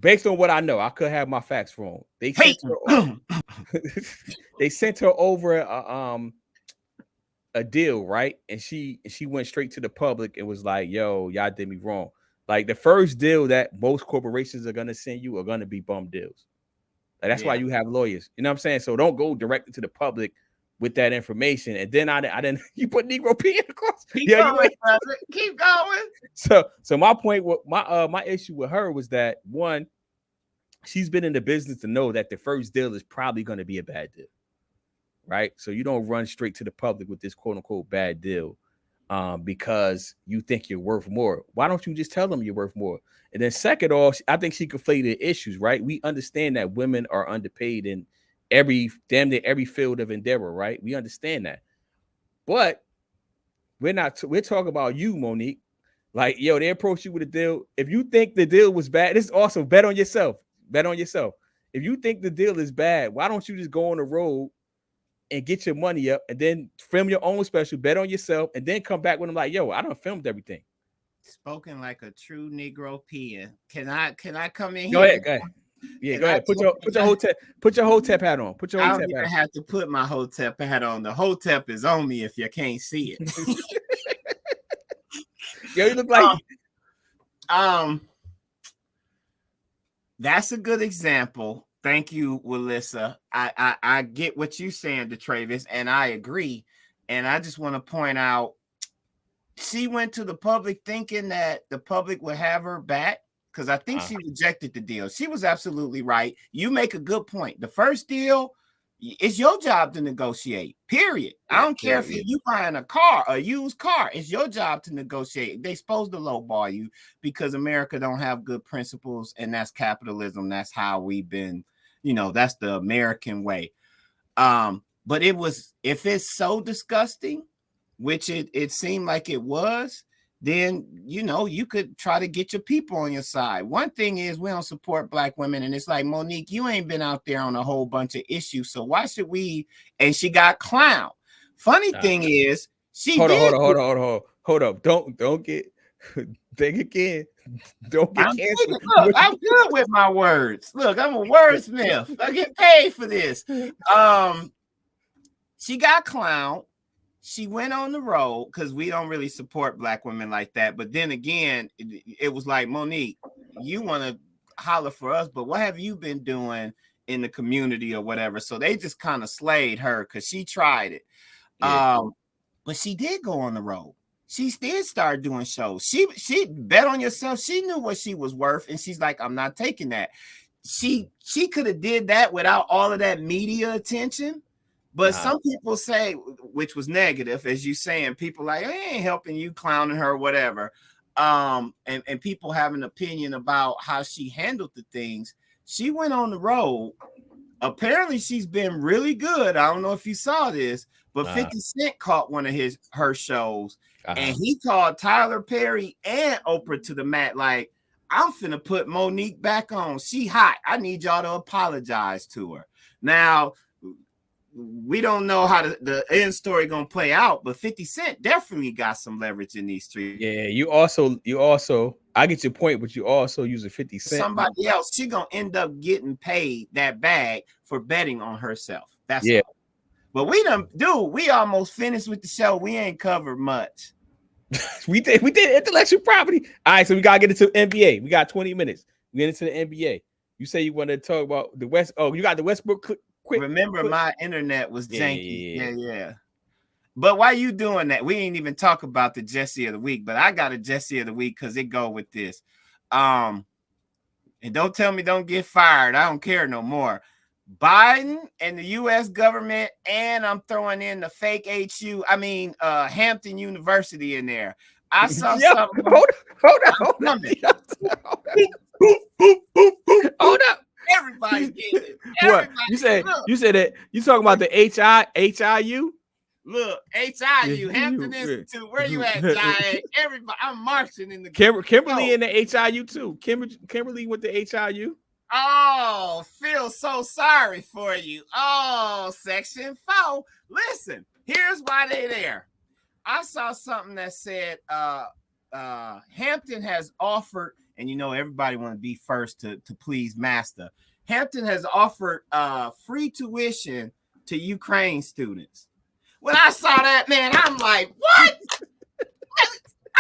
Speaker 3: based on what I know, I could have my facts wrong. They sent her they sent her over a deal, right? And she went straight to the public and was like, yo, y'all did me wrong. Like the first deal that most corporations are gonna send you are gonna be bum deals. Like, that's why you have lawyers. You know what I'm saying? So don't go directly to the public with that information. And then I didn't you put Negro P across.
Speaker 4: Keep going, brother. Keep going.
Speaker 3: So my point with my issue with her was that, one, she's been in the business to know that the first deal is probably going to be a bad deal. Right? So you don't run straight to the public with this quote unquote bad deal because you think you're worth more. Why don't you just tell them you're worth more? And then second off, I think she conflated issues, right? We understand that women are underpaid in damn near every field of endeavor, right? We understand that. But we're talking about you, Monique. Like, yo, they approach you with a deal. If you think the deal was bad, this is also bet on yourself. Bet on yourself. If you think the deal is bad, why don't you just go on the road and get your money up and then film your own special, bet on yourself, and then come back with them like, yo, I done filmed everything.
Speaker 4: Spoken like a true Negro peer. Can I come in
Speaker 3: Go
Speaker 4: here?
Speaker 3: Go ahead. Yeah, go ahead. Put your hotep hat on. Put your
Speaker 4: I
Speaker 3: hotep
Speaker 4: don't even
Speaker 3: hat on.
Speaker 4: have to put my hotep hat on. The hotep is on me if you can't see it.
Speaker 3: Yo, you look like
Speaker 4: that's a good example. Thank you, Willissa. I get what you're saying, DeTravis, and I agree. And I just want to point out, she went to the public thinking that the public would have her back, because I think she rejected the deal. She was absolutely right. You make a good point. The first deal, it's your job to negotiate, period. I don't care if you buying a used car. It's your job to negotiate. They supposed to lowball you because America don't have good principles, and that's capitalism. That's how we've been, that's the American way. But if it's so disgusting, which it seemed like it was, then, you could try to get your people on your side. One thing is, we don't support Black women. And it's like, Monique, you ain't been out there on a whole bunch of issues. So why should we? And she got clowned. Funny thing is,
Speaker 3: hold up. Don't get think again. Don't get canceled.
Speaker 4: Look, I'm good with my words. Look, I'm a wordsmith. I get paid for this. She got clowned. She went on the road because we don't really support Black women like that. But then again, it was like, Monique, you want to holler for us, but what have you been doing in the community or whatever? So they just kind of slayed her because she tried it. Yeah. But she did go on the road. She did start doing shows. She bet on yourself. She knew what she was worth, and she's like, I'm not taking that. She could have did that without all of that media attention. But some people say, which was negative, as you saying, people like, I ain't helping you, clowning her, whatever. And people have an opinion about how she handled the things. She went on the road. Apparently, she's been really good. I don't know if you saw this, but 50 Cent caught one of her shows, and he called Tyler Perry and Oprah to the mat like, I'm finna put Monique back on. She hot. I need y'all to apologize to her. Now, we don't know how the end story gonna play out, but 50 Cent definitely got some leverage in these streets.
Speaker 3: Yeah, you also I get your point, but you also use a 50 Cent.
Speaker 4: Somebody else, she gonna end up getting paid that bag for betting on herself. That's
Speaker 3: all.
Speaker 4: But we almost finished with the show. We ain't covered much.
Speaker 3: we did intellectual property. All right, so we gotta get into NBA. We got 20 minutes. We get into the NBA. You say you want to talk about the West. Oh, you got the Westbrook.
Speaker 4: Remember, my internet was janky. Yeah. But why you doing that? We ain't even talk about the Jesse of the week, but I got a Jesse of the week because it go with this. And don't tell me don't get fired. I don't care no more. Biden and the U.S. government, and I'm throwing in the fake Hampton University in there. I saw something.
Speaker 3: Hold up.
Speaker 4: Everybody get it.
Speaker 3: What you said? You said that you talking about the HIU?
Speaker 4: Look, HIU, Hampton Institute. Where you at, Giant? Everybody, I'm marching in the
Speaker 3: Kimberly in the HIU too. Kimberly went to HIU.
Speaker 4: Oh, feel so sorry for you. Oh, Section 4. Listen, here's why they there. I saw something that said Hampton has offered, and everybody want to be first to please master. Hampton has offered free tuition to Ukraine students. When I saw that, man, I'm like, what?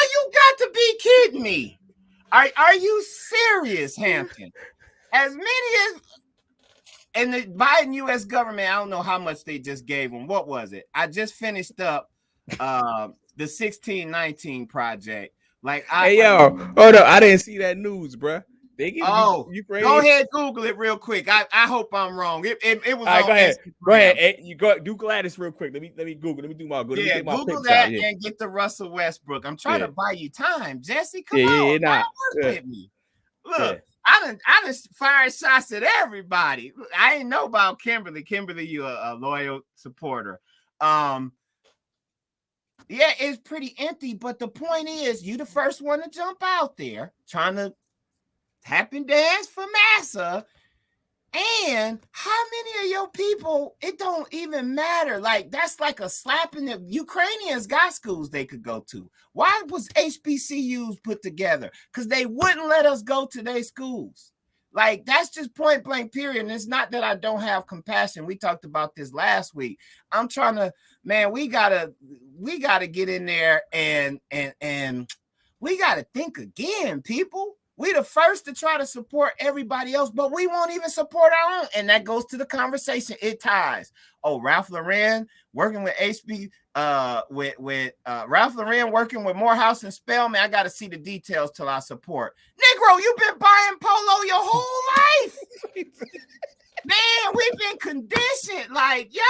Speaker 4: You got to be kidding me. Are you serious, Hampton? As many as, and the Biden U.S. government, I don't know how much they just gave them. What was it? I just finished up the 1619 project.
Speaker 3: Hey, yo, hold up. I didn't see that news, bro. They give Ukraine.
Speaker 4: Go ahead, Google it real quick. I hope I'm wrong. It was. All
Speaker 3: right, go ahead. Go ahead. Hey, you do Gladys real quick. Let me Google. Let me do my good.
Speaker 4: Yeah, Google that and get the Russell Westbrook. I'm trying to buy you time, Jesse. Come on, work with me. Look, I done fired shots at everybody. I didn't know about Kimberly. Kimberly, you a loyal supporter. Yeah, it's pretty empty, but the point is, you the first one to jump out there trying to tap and dance for massa. And how many of your people, it don't even matter. Like, that's like a slap in the Ukrainians got schools they could go to. Why was HBCUs put together? Because they wouldn't let us go to their schools. Like, that's just point blank, period. And it's not that I don't have compassion. We talked about this last week. I'm trying to, man, we gotta get in there and we gotta think again, people. We the first to try to support everybody else, but we won't even support our own. And that goes to the conversation. It ties. Oh, Ralph Lauren working with with Ralph Lauren working with Morehouse and Spelman. I got to see the details till I support. Negro, you've been buying polo your whole life. Man, we've been conditioned. Like, yo,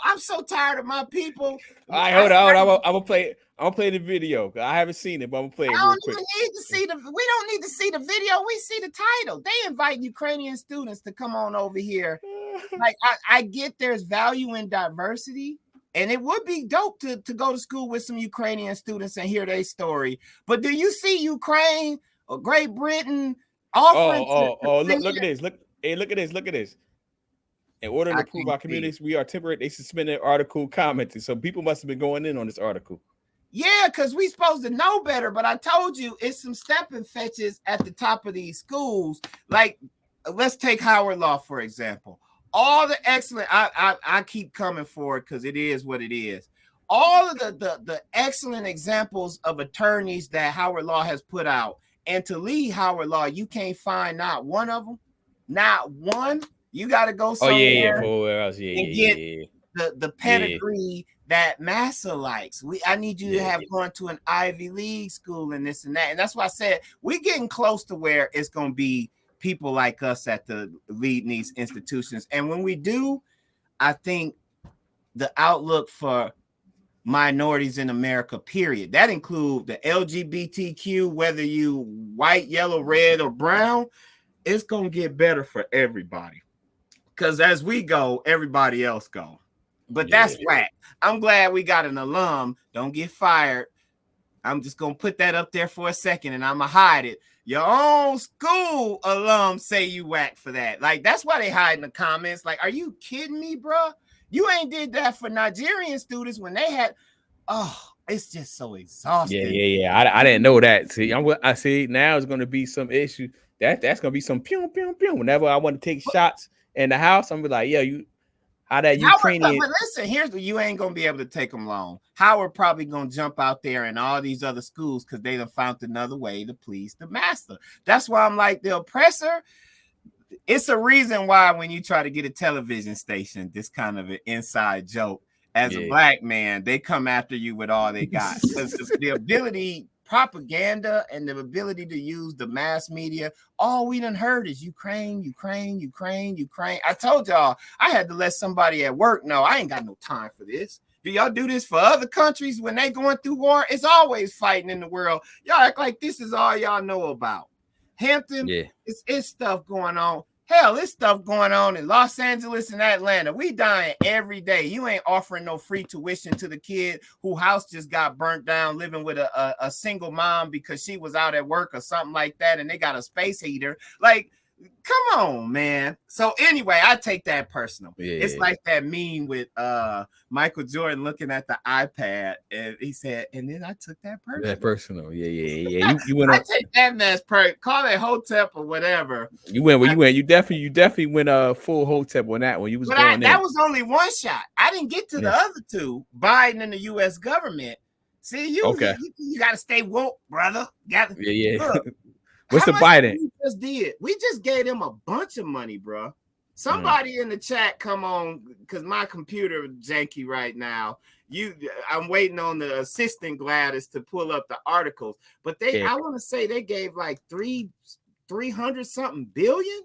Speaker 4: I'm so tired of my people.
Speaker 3: All right, hold on. I'm gonna play the video. I haven't seen it, but I'm gonna play it real quick.
Speaker 4: We don't need to see the video. We see the title. They invite Ukrainian students to come on over here. Like, I get there's value in diversity, and it would be dope to go to school with some Ukrainian students and hear their story. But do you see Ukraine or Great Britain offering?
Speaker 3: Look at this. Look at this. In order to prove our communities, we are temperate. They suspended article commenting. So people must have been going in on this article.
Speaker 4: Yeah, because we supposed to know better. But I told you it's some stepping fetches at the top of these schools. Like, let's take Howard Law, for example. All the excellent, I keep coming for it because it is what it is. All of the excellent examples of attorneys that Howard Law has put out. And to lead Howard Law, you can't find not one of them. Not one. You got to go somewhere and get the pedigree that Massa likes. I need you to have gone to an Ivy League school and this and that. And that's why I said we're getting close to where it's going to be people like us at the leading these institutions. And when we do, I think the outlook for minorities in America, period, that include the LGBTQ, whether you white, yellow, red, or brown, it's going to get better for everybody. Because as we go, everybody else go. But that's whack. I'm glad we got an alum. Don't get fired. I'm just going to put that up there for a second, and I'm going to hide it. Your own school alum say you whack for that. Like, that's why they hide in the comments. Like, are you kidding me, bro? You ain't did that for Nigerian students when they had, it's just so exhausting.
Speaker 3: Yeah. I didn't know that. See, I see now it's going to be some issue. That's going to be some pew, pew, pew. Whenever I want to take shots in the house, I'm be like, how that Ukrainian.
Speaker 4: But listen, you ain't gonna be able to take them long. Howard probably gonna jump out there in all these other schools because they done found another way to please the master. That's why I'm like, the oppressor. It's a reason why when you try to get a television station, this kind of an inside joke, as a black man, they come after you with all they got. Because the ability, propaganda, and the ability to use the mass media, all we done heard is Ukraine. I told y'all I had to let somebody at work know I ain't got no time for this. Do y'all do this for other countries when they going through war? It's always fighting in the world. Y'all act like this is all y'all know about. Hampton, it's stuff going on. Hell, it's stuff going on in Los Angeles and Atlanta. We dying every day. You ain't offering no free tuition to the kid whose house just got burnt down, living with a single mom because she was out at work or something like that, and they got a space heater. Like, Come on, man. So anyway, I take that personal.
Speaker 3: Yeah.
Speaker 4: It's like that meme with Michael Jordan looking at the iPad, and he said, and then I took that personal.
Speaker 3: That personal. Yeah. You went
Speaker 4: I
Speaker 3: on.
Speaker 4: take that mess call it Hotep or whatever.
Speaker 3: You went where you went. You definitely went full Hotep on that one. You was
Speaker 4: But
Speaker 3: going in.
Speaker 4: that was only one shot. I didn't get to the
Speaker 3: Yeah.
Speaker 4: other two. Biden and the U.S. government. See, you got to stay woke, brother.
Speaker 3: Yeah.
Speaker 4: Look,
Speaker 3: What's the
Speaker 4: how much
Speaker 3: Biden?
Speaker 4: we just did? We just gave them a bunch of money, bro. Somebody in the chat, come on, because my computer janky right now. I'm waiting on the assistant Gladys to pull up the articles, but I want to say they gave like 300 something billion,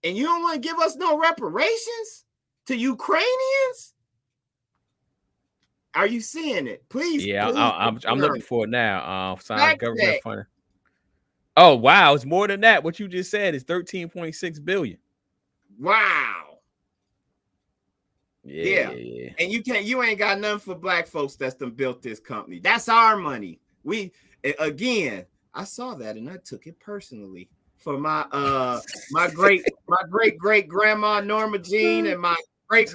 Speaker 4: and you don't want to give us no reparations to Ukrainians? Are you seeing it? Please.
Speaker 3: Yeah,
Speaker 4: please
Speaker 3: I'm looking for it now.
Speaker 4: Fact
Speaker 3: Government
Speaker 4: check.
Speaker 3: funding. Oh wow, it's more than that. What you just said is 13.6 billion.
Speaker 4: Wow.
Speaker 3: Yeah.
Speaker 4: And you ain't got nothing for black folks that's done built this company. That's our money. I saw that and I took it personally for my great grandma Norma Jean and my great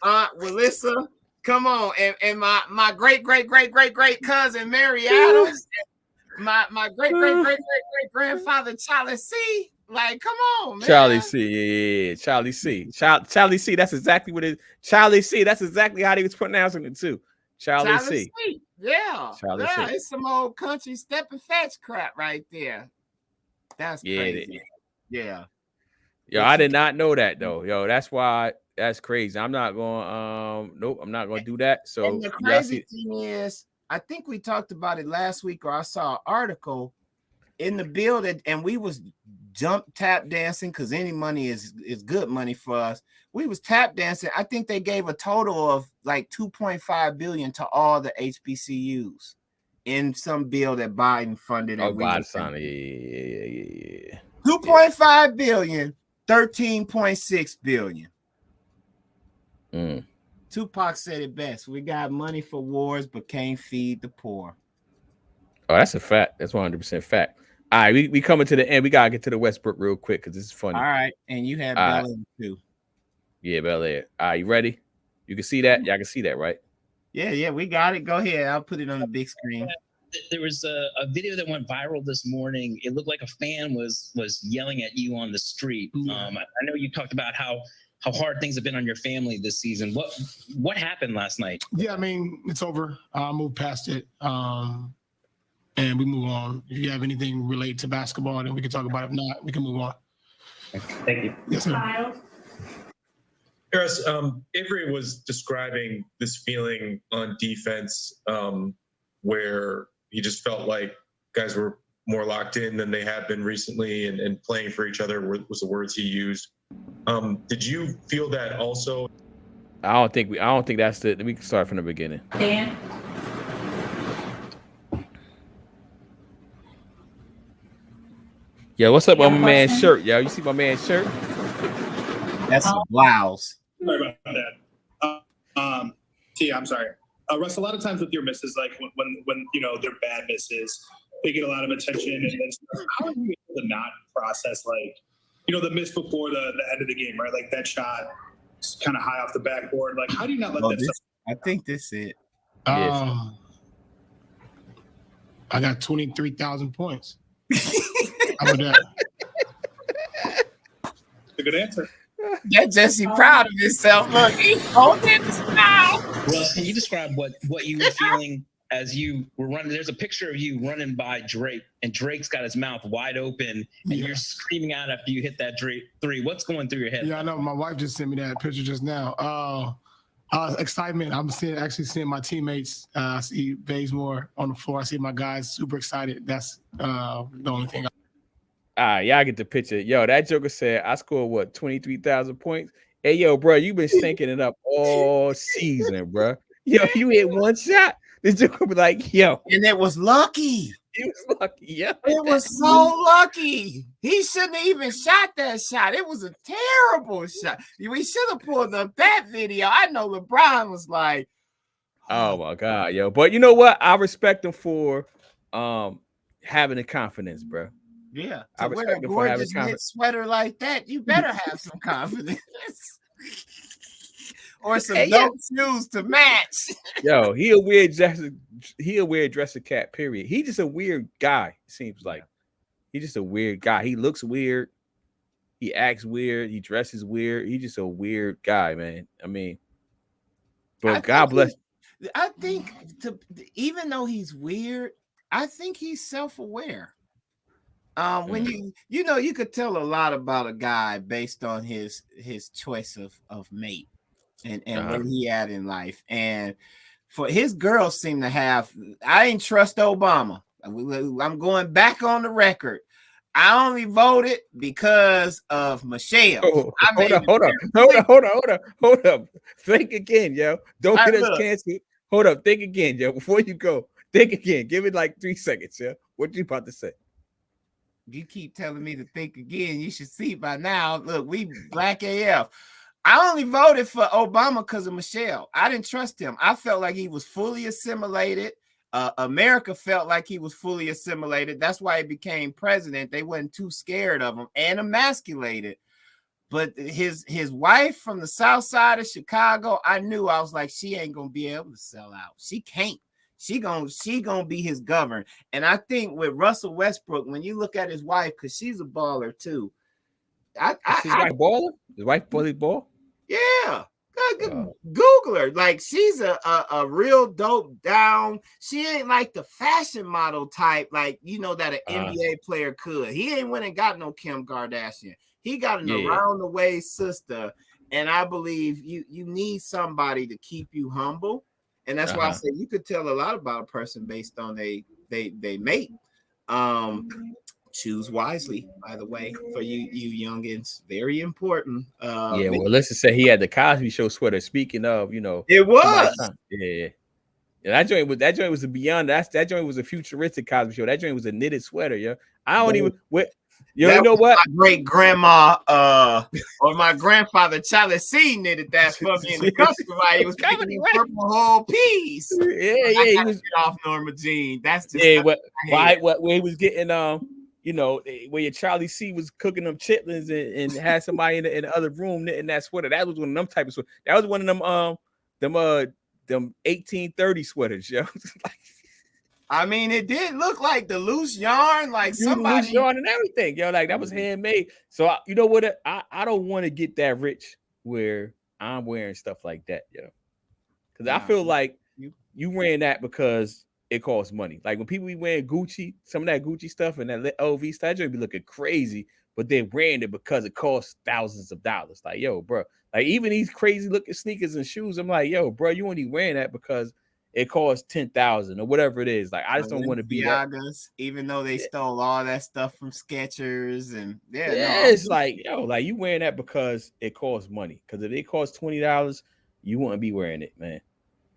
Speaker 4: aunt Willissa. Come on, and my great cousin Mary Adams. My great grandfather Charlie C. Like, come on, man.
Speaker 3: Charlie C. Yeah. Charlie C. Charlie C. That's exactly what it is. Charlie C. That's exactly how they was pronouncing it too. Charlie C.
Speaker 4: Yeah.
Speaker 3: Charlie C.
Speaker 4: It's some old country step and fetch crap right there. That's crazy. Yeah.
Speaker 3: Yo, I did not know that though. Yo, that's why that's crazy. I'm not going nope, I'm not gonna do that. So
Speaker 4: and the crazy thing is, I think we talked about it last week, or I saw an article in the bill that, and we was tap dancing because any money is good money for us. We was tap dancing. I think they gave a total of like 2.5 billion to all the HBCUs in some bill that Biden funded.
Speaker 3: Oh,
Speaker 4: Biden
Speaker 3: funded. Yeah.
Speaker 4: 2.5 billion, 13.6 billion. Tupac said it best. We got money for wars, but can't feed the poor.
Speaker 3: Oh, that's a fact. That's 100% fact. All right, we coming to the end. We gotta get to the Westbrook real quick because this is funny.
Speaker 4: All right, and you have Bel Air too.
Speaker 3: Yeah, Bel Air. All right, you ready? You can see that. Y'all can see that, right?
Speaker 4: Yeah, we got it. Go ahead. I'll put it on the big screen.
Speaker 5: There was a video that went viral this morning. It looked like a fan was yelling at you on the street. I know you talked about how hard things have been on your family this season. What happened last night?
Speaker 6: Yeah, I mean, it's over. I moved past it. And we move on. If you have anything related to basketball, then we can talk about it. If not, we can move on.
Speaker 5: Thank you.
Speaker 6: Yes, sir.
Speaker 7: Harris, Avery was describing this feeling on defense where he just felt like guys were more locked in than they have been recently and playing for each other was the words he used. Did you feel that also?
Speaker 3: I don't think that's the. We can start from the beginning.
Speaker 8: Dan?
Speaker 3: Yeah, what's up with my man's shirt? Yo, you see my man's shirt?
Speaker 4: That's a blouse.
Speaker 9: Sorry about that. I'm sorry. Russ, a lot of times with your misses, like when you know they're bad misses, they get a lot of attention. And then how are you able to not process the miss before the end of the game, right? Like that shot is kind of high off the backboard. Like, how do you not let that stuff?
Speaker 4: I think this is it.
Speaker 6: I got 23,000 points. How about that?
Speaker 9: A good answer.
Speaker 4: That Jesse proud of himself. Look, he's holding his mouth.
Speaker 5: Russ, can you describe what you were feeling as you were running? There's a picture of you running by Drake, and Drake's got his mouth wide open, and you're screaming out after you hit that three. What's going through your head?
Speaker 6: Yeah, I know. My wife just sent me that picture just now. Excitement. I'm actually seeing my teammates. I see Bazemore on the floor. I see my guys super excited. That's the only thing.
Speaker 3: Y'all get the picture. Yo, that joker said I scored 23,000 points. Hey, yo, bro, you been stinking it up all season, bro. Yo, you hit one shot. This joker be like, yo,
Speaker 4: and it was lucky.
Speaker 3: It was lucky. Yeah,
Speaker 4: it was so lucky. He shouldn't have even shot that shot. It was a terrible shot. We should have pulled up that video. I know LeBron was like,
Speaker 3: oh my god, yo. But you know what? I respect him for having the confidence, bro.
Speaker 8: Yeah,
Speaker 3: I
Speaker 8: to wear a
Speaker 3: respect him for having
Speaker 8: gorgeous knit
Speaker 3: confidence.
Speaker 8: sweater like that, you better have some confidence. Or some
Speaker 3: Hey, yeah.
Speaker 8: dope shoes to match.
Speaker 3: Yo, he a weird dresser cat, period. He just a weird guy, it seems like. He's just a weird guy. He looks weird. He acts weird. He dresses weird. He's just a weird guy, man. I mean, but God bless.
Speaker 8: I think even though he's weird, I think he's self-aware. When you could tell a lot about a guy based on his choice of mate and where he at in life. And for his girls seem to have, I ain't trust Obama. I'm going back on the record. I only voted because of Michelle.
Speaker 3: Hold up. Think again, yo. Don't get us canceled. Hold up. Think again, yo. Before you go, think again. Give it like 3 seconds, yo. What you about to say?
Speaker 8: You keep telling me to think again. You should see by now. Look, we black AF. I only voted for Obama because of Michelle. I didn't trust him. I felt like he was fully assimilated. America felt like he was fully assimilated. That's why he became president. They wasn't too scared of him and emasculated. But his wife from the south side of Chicago, I was like, she ain't gonna be able to sell out. She can't. She gonna be his governor. And I think with Russell Westbrook, when you look at his wife, because she's a baller too.
Speaker 3: His wife baller? His wife ball?
Speaker 8: Yeah. Google her. Like, she's a real dope down. She ain't like the fashion model type, like, that an NBA player could. He ain't went and got no Kim Kardashian. He got an around the way sister. And I believe you need somebody to keep you humble. And that's why I say you could tell a lot about a person based on they mate. Choose wisely, by the way, for you youngins. Very important.
Speaker 3: Well, let's just say he had the Cosby Show sweater. Speaking of,
Speaker 8: it was.
Speaker 3: Yeah, that joint was a beyond. That joint was a futuristic Cosby Show. That joint was a knitted sweater. Yeah, I don't even. You know what?
Speaker 8: My great grandma, or my grandfather Charlie C knitted that for me in the customer. He was picking purple whole piece.
Speaker 3: Yeah, he was
Speaker 8: off Norma Jean. That's just
Speaker 3: what he was getting. Where your Charlie C was cooking them chitlins and had somebody in the other room knitting that sweater. That was one of them type of sweaters. That was one of them 1830 sweaters, yo.
Speaker 8: I mean, it did look like the loose yarn, like somebody
Speaker 3: loose yarn and everything, yo. Like that was handmade. So you know what? I don't want to get that rich where I'm wearing stuff like that, yo. Because I feel like you wearing that because it costs money. Like when people be wearing Gucci, some of that Gucci stuff and that LV stuff, be looking crazy, but they're wearing it because it costs thousands of dollars. Like, yo, bro, like even these crazy looking sneakers and shoes, I'm like, yo, bro, you only wearing that because it costs $10,000 or whatever it is. Like, I just don't want to be that.
Speaker 8: Even though they stole all that stuff from Skechers and
Speaker 3: it's like, yo, like you wearing that because it costs money. Because if it costs $20, you wouldn't be wearing it, man.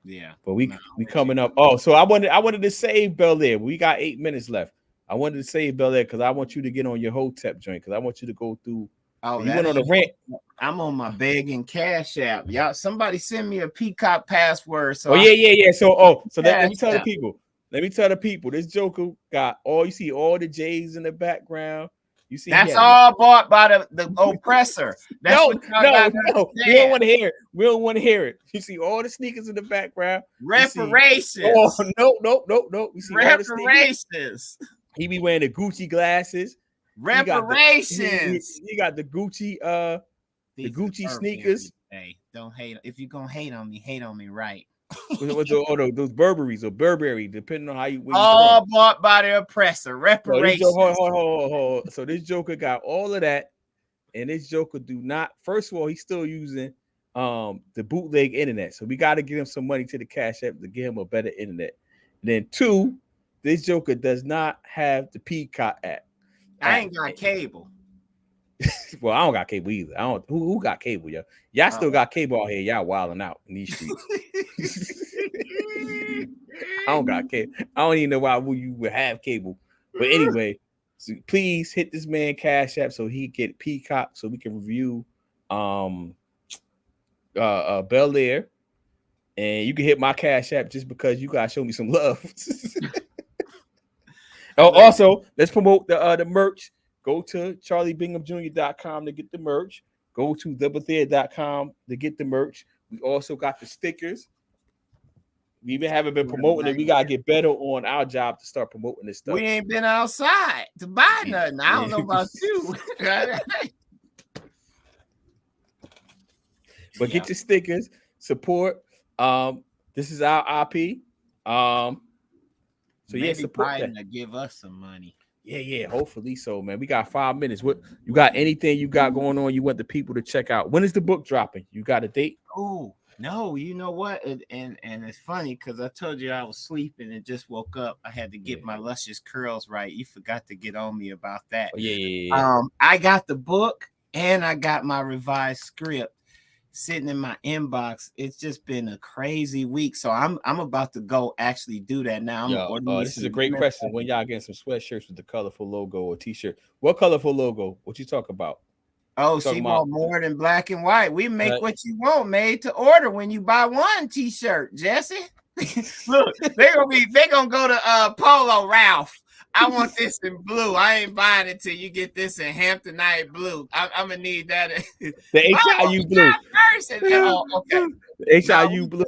Speaker 8: Yeah,
Speaker 3: but we coming up. Oh, so I wanted to save Bel Air. We got 8 minutes left. I wanted to save Bel Air because I want you to get on your Hotep joint because I want you to go through.
Speaker 8: Oh,
Speaker 3: you went on a rant.
Speaker 8: I'm on my begging cash app. Y'all, somebody send me a Peacock password. So
Speaker 3: yeah. So let me tell the people. Let me tell the people. This Joker got you see all the J's in the background. You see
Speaker 8: that's all bought by the oppressor. That's
Speaker 3: no. We don't want to hear it. We don't want to hear it. You see all the sneakers in the background.
Speaker 8: Reparations.
Speaker 3: No. You see
Speaker 8: reparations.
Speaker 3: He be wearing the Gucci glasses.
Speaker 8: Reparations.
Speaker 3: He got the Gucci the Gucci sneakers.
Speaker 8: Hey, don't hate. If you're gonna hate on me right.
Speaker 3: Those Burberries or Burberry, depending on how you.
Speaker 8: All bought by the oppressor. Reparations.
Speaker 3: Hold. So this Joker got all of that, and this Joker do not. First of all, he's still using the bootleg internet, so we got to give him some money to the Cash App to give him a better internet. And then 2, this Joker does not have the Peacock app.
Speaker 8: I ain't got cable.
Speaker 3: Well, I don't got cable either. I don't. Who got cable, yo? Y'all still got cable out here. Y'all wilding out in these streets. I don't got cable. I don't even know why you would have cable. But anyway, so please hit this man Cash App so he get Peacock so we can review Bel Air. And you can hit my Cash App just because you gotta show me some love. Oh, also, let's promote the merch. Go to charliebinghamjr.com to get the merch. Go to doubletheater.com to get the merch. We also got the stickers. We even haven't been promoting it. We gotta get better on our job to start promoting this stuff.
Speaker 8: We ain't been outside to buy nothing. I don't know about you.
Speaker 3: But get your stickers, support. This is our IP. So
Speaker 8: maybe
Speaker 3: yeah, support
Speaker 8: Biden
Speaker 3: that.
Speaker 8: to give us some money.
Speaker 3: Yeah, hopefully so, man. We got 5 minutes. What you got? Anything you got going on? You want the people to check out? When is the book dropping? You got a date?
Speaker 8: Oh no, you know what? And it's funny because I told you I was sleeping and just woke up. I had to get my luscious curls right. You forgot to get on me about that.
Speaker 3: Oh, yeah.
Speaker 8: I got the book and I got my revised script sitting in my inbox. It's just been a crazy week, so I'm about to go actually do that now.
Speaker 3: This is a great question. When y'all getting some sweatshirts with the colorful logo or t-shirt? What colorful logo? What you talk about?
Speaker 8: Oh, she want more than black and white. We make what you want, made to order when you buy one t-shirt, Jesse. Look, they gonna go to Polo Ralph. I want this in blue. I ain't buying it till you get this in Hamptonite blue. I'm gonna need that.
Speaker 3: The HIU blue.
Speaker 8: Okay.
Speaker 3: The HIU blue.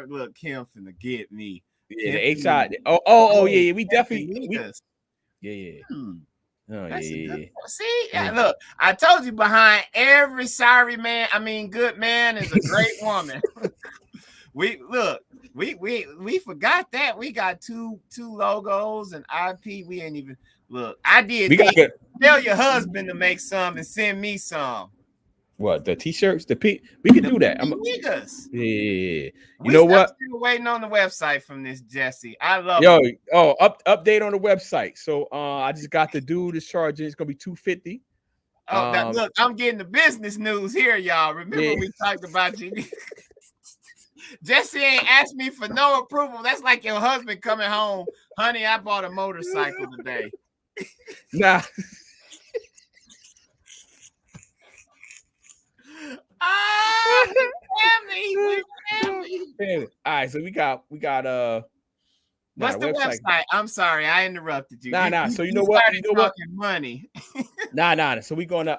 Speaker 8: Look, Kim finna get me.
Speaker 3: Yeah, the HI. Yeah. We definitely. Yeah. Oh, yeah.
Speaker 8: See, look, I told you behind every good man is a great woman. We forgot that we got two logos and IP. We ain't even look. I did. Tell your husband to make some and send me some.
Speaker 3: What, the t-shirts? We can do that.
Speaker 8: Negus.
Speaker 3: Yeah. You know what?
Speaker 8: Still waiting on the website from this Jesse. I love
Speaker 3: it. Update on the website. So I just got the dude is charging. It's gonna be $250.
Speaker 8: Look, I'm getting the business news here, y'all. Remember we talked about you. Jesse ain't asked me for no approval. That's like your husband coming home. Honey, I bought a motorcycle today.
Speaker 3: Nah. Family. All right, so we got
Speaker 8: what's the website? I'm sorry, I interrupted you.
Speaker 3: Nah. So you know what?
Speaker 8: Money.
Speaker 3: Nah. So we gonna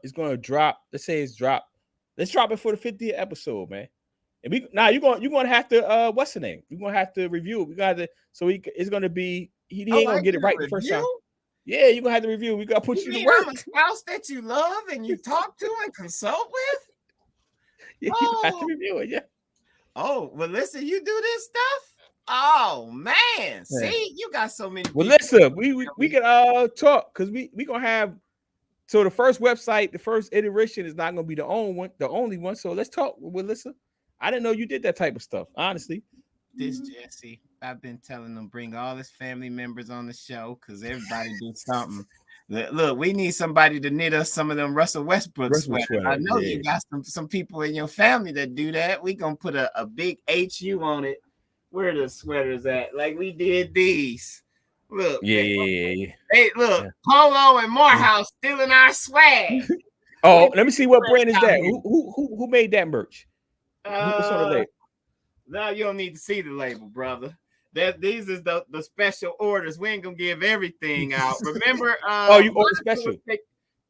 Speaker 3: it's gonna drop. Let's say it's drop. Let's drop it for the 50th episode, man. And you're gonna have to what's the name? You're gonna have to review it. We got to it's gonna be he ain't gonna get it right the first time. Yeah, you're gonna have to review. We gotta put you to work.
Speaker 8: I'm a spouse that you love and you talk to and consult with.
Speaker 3: Yeah, you have to review it. Yeah.
Speaker 8: Oh, well, listen, you do this stuff. Oh man, see, you got so many.
Speaker 3: Well, listen, we can talk because we gonna have. So the first website, the first iteration is not gonna be the only one. So let's talk with Alyssa. I didn't know you did that type of stuff, honestly.
Speaker 8: This Jesse, I've been telling them bring all his family members on the show because everybody do something. Look, we need somebody to knit us some of them Russell Westbrook sweaters. I know you got some people in your family that do that. We gonna put a big HU on it. Where are the sweaters at? Like we did these. Look,
Speaker 3: yeah.
Speaker 8: Hey, look, Polo and Morehouse stealing our swag.
Speaker 3: Let me see what brand is that. Who made that merch? What's on the label?
Speaker 8: Now you don't need to see the label, brother. These is the special orders. We ain't gonna give everything out. Remember?
Speaker 3: You ordered special.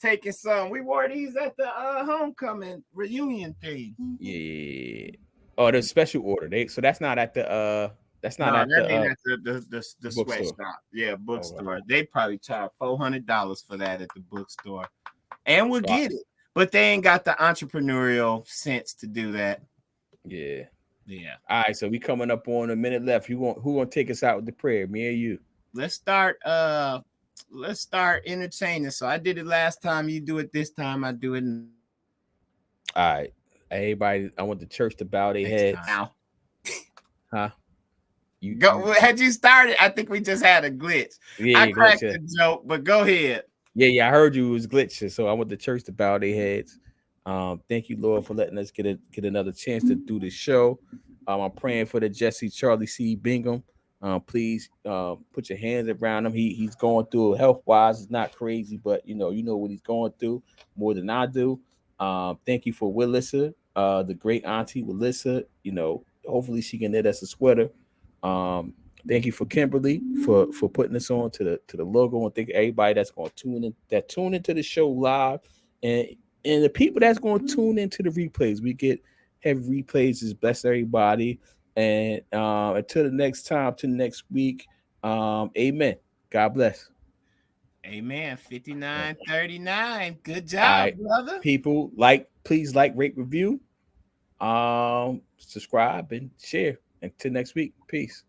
Speaker 8: Taking some. We wore these at the homecoming reunion thing.
Speaker 3: Yeah. Oh, the special order. So that's not at the That's not at
Speaker 8: the sweatshop. Yeah, bookstore. They probably charge $400 for that at the bookstore, and we'll get it. But they ain't got the entrepreneurial sense to do that.
Speaker 3: Yeah.
Speaker 8: All
Speaker 3: right, so we coming up on a minute left. Who gonna take us out with the prayer? Me or you?
Speaker 8: Let's start entertaining. So I did it last time. You do it this time. I do it.
Speaker 3: All right, everybody. I want the church to bow their heads.
Speaker 8: Now.
Speaker 3: Huh?
Speaker 8: Had you started? I think we just had a glitch.
Speaker 3: Yeah,
Speaker 8: I cracked the joke, but go ahead.
Speaker 3: Yeah, I heard you was glitching, so I want the church to bow their heads. Thank you, Lord, for letting us get another chance to do this show. I'm praying for the Jesse Charlie C. Bingham. Please put your hands around him. He's going through health-wise. It's not crazy, but you know what he's going through more than I do. Thank you for Willissa, the great auntie Willissa. Hopefully she can knit us a sweater. Thank you for Kimberly for putting this on to the logo, and thank everybody that's going to tune into the show live, and the people that's going to tune into the replays. We get heavy replays. Is bless everybody, and until the next time, to next week. Amen. God bless.
Speaker 8: Amen. 5939. Good job,
Speaker 3: All right,
Speaker 8: brother.
Speaker 3: people, please rate, review, subscribe, and share. Until next week. Peace.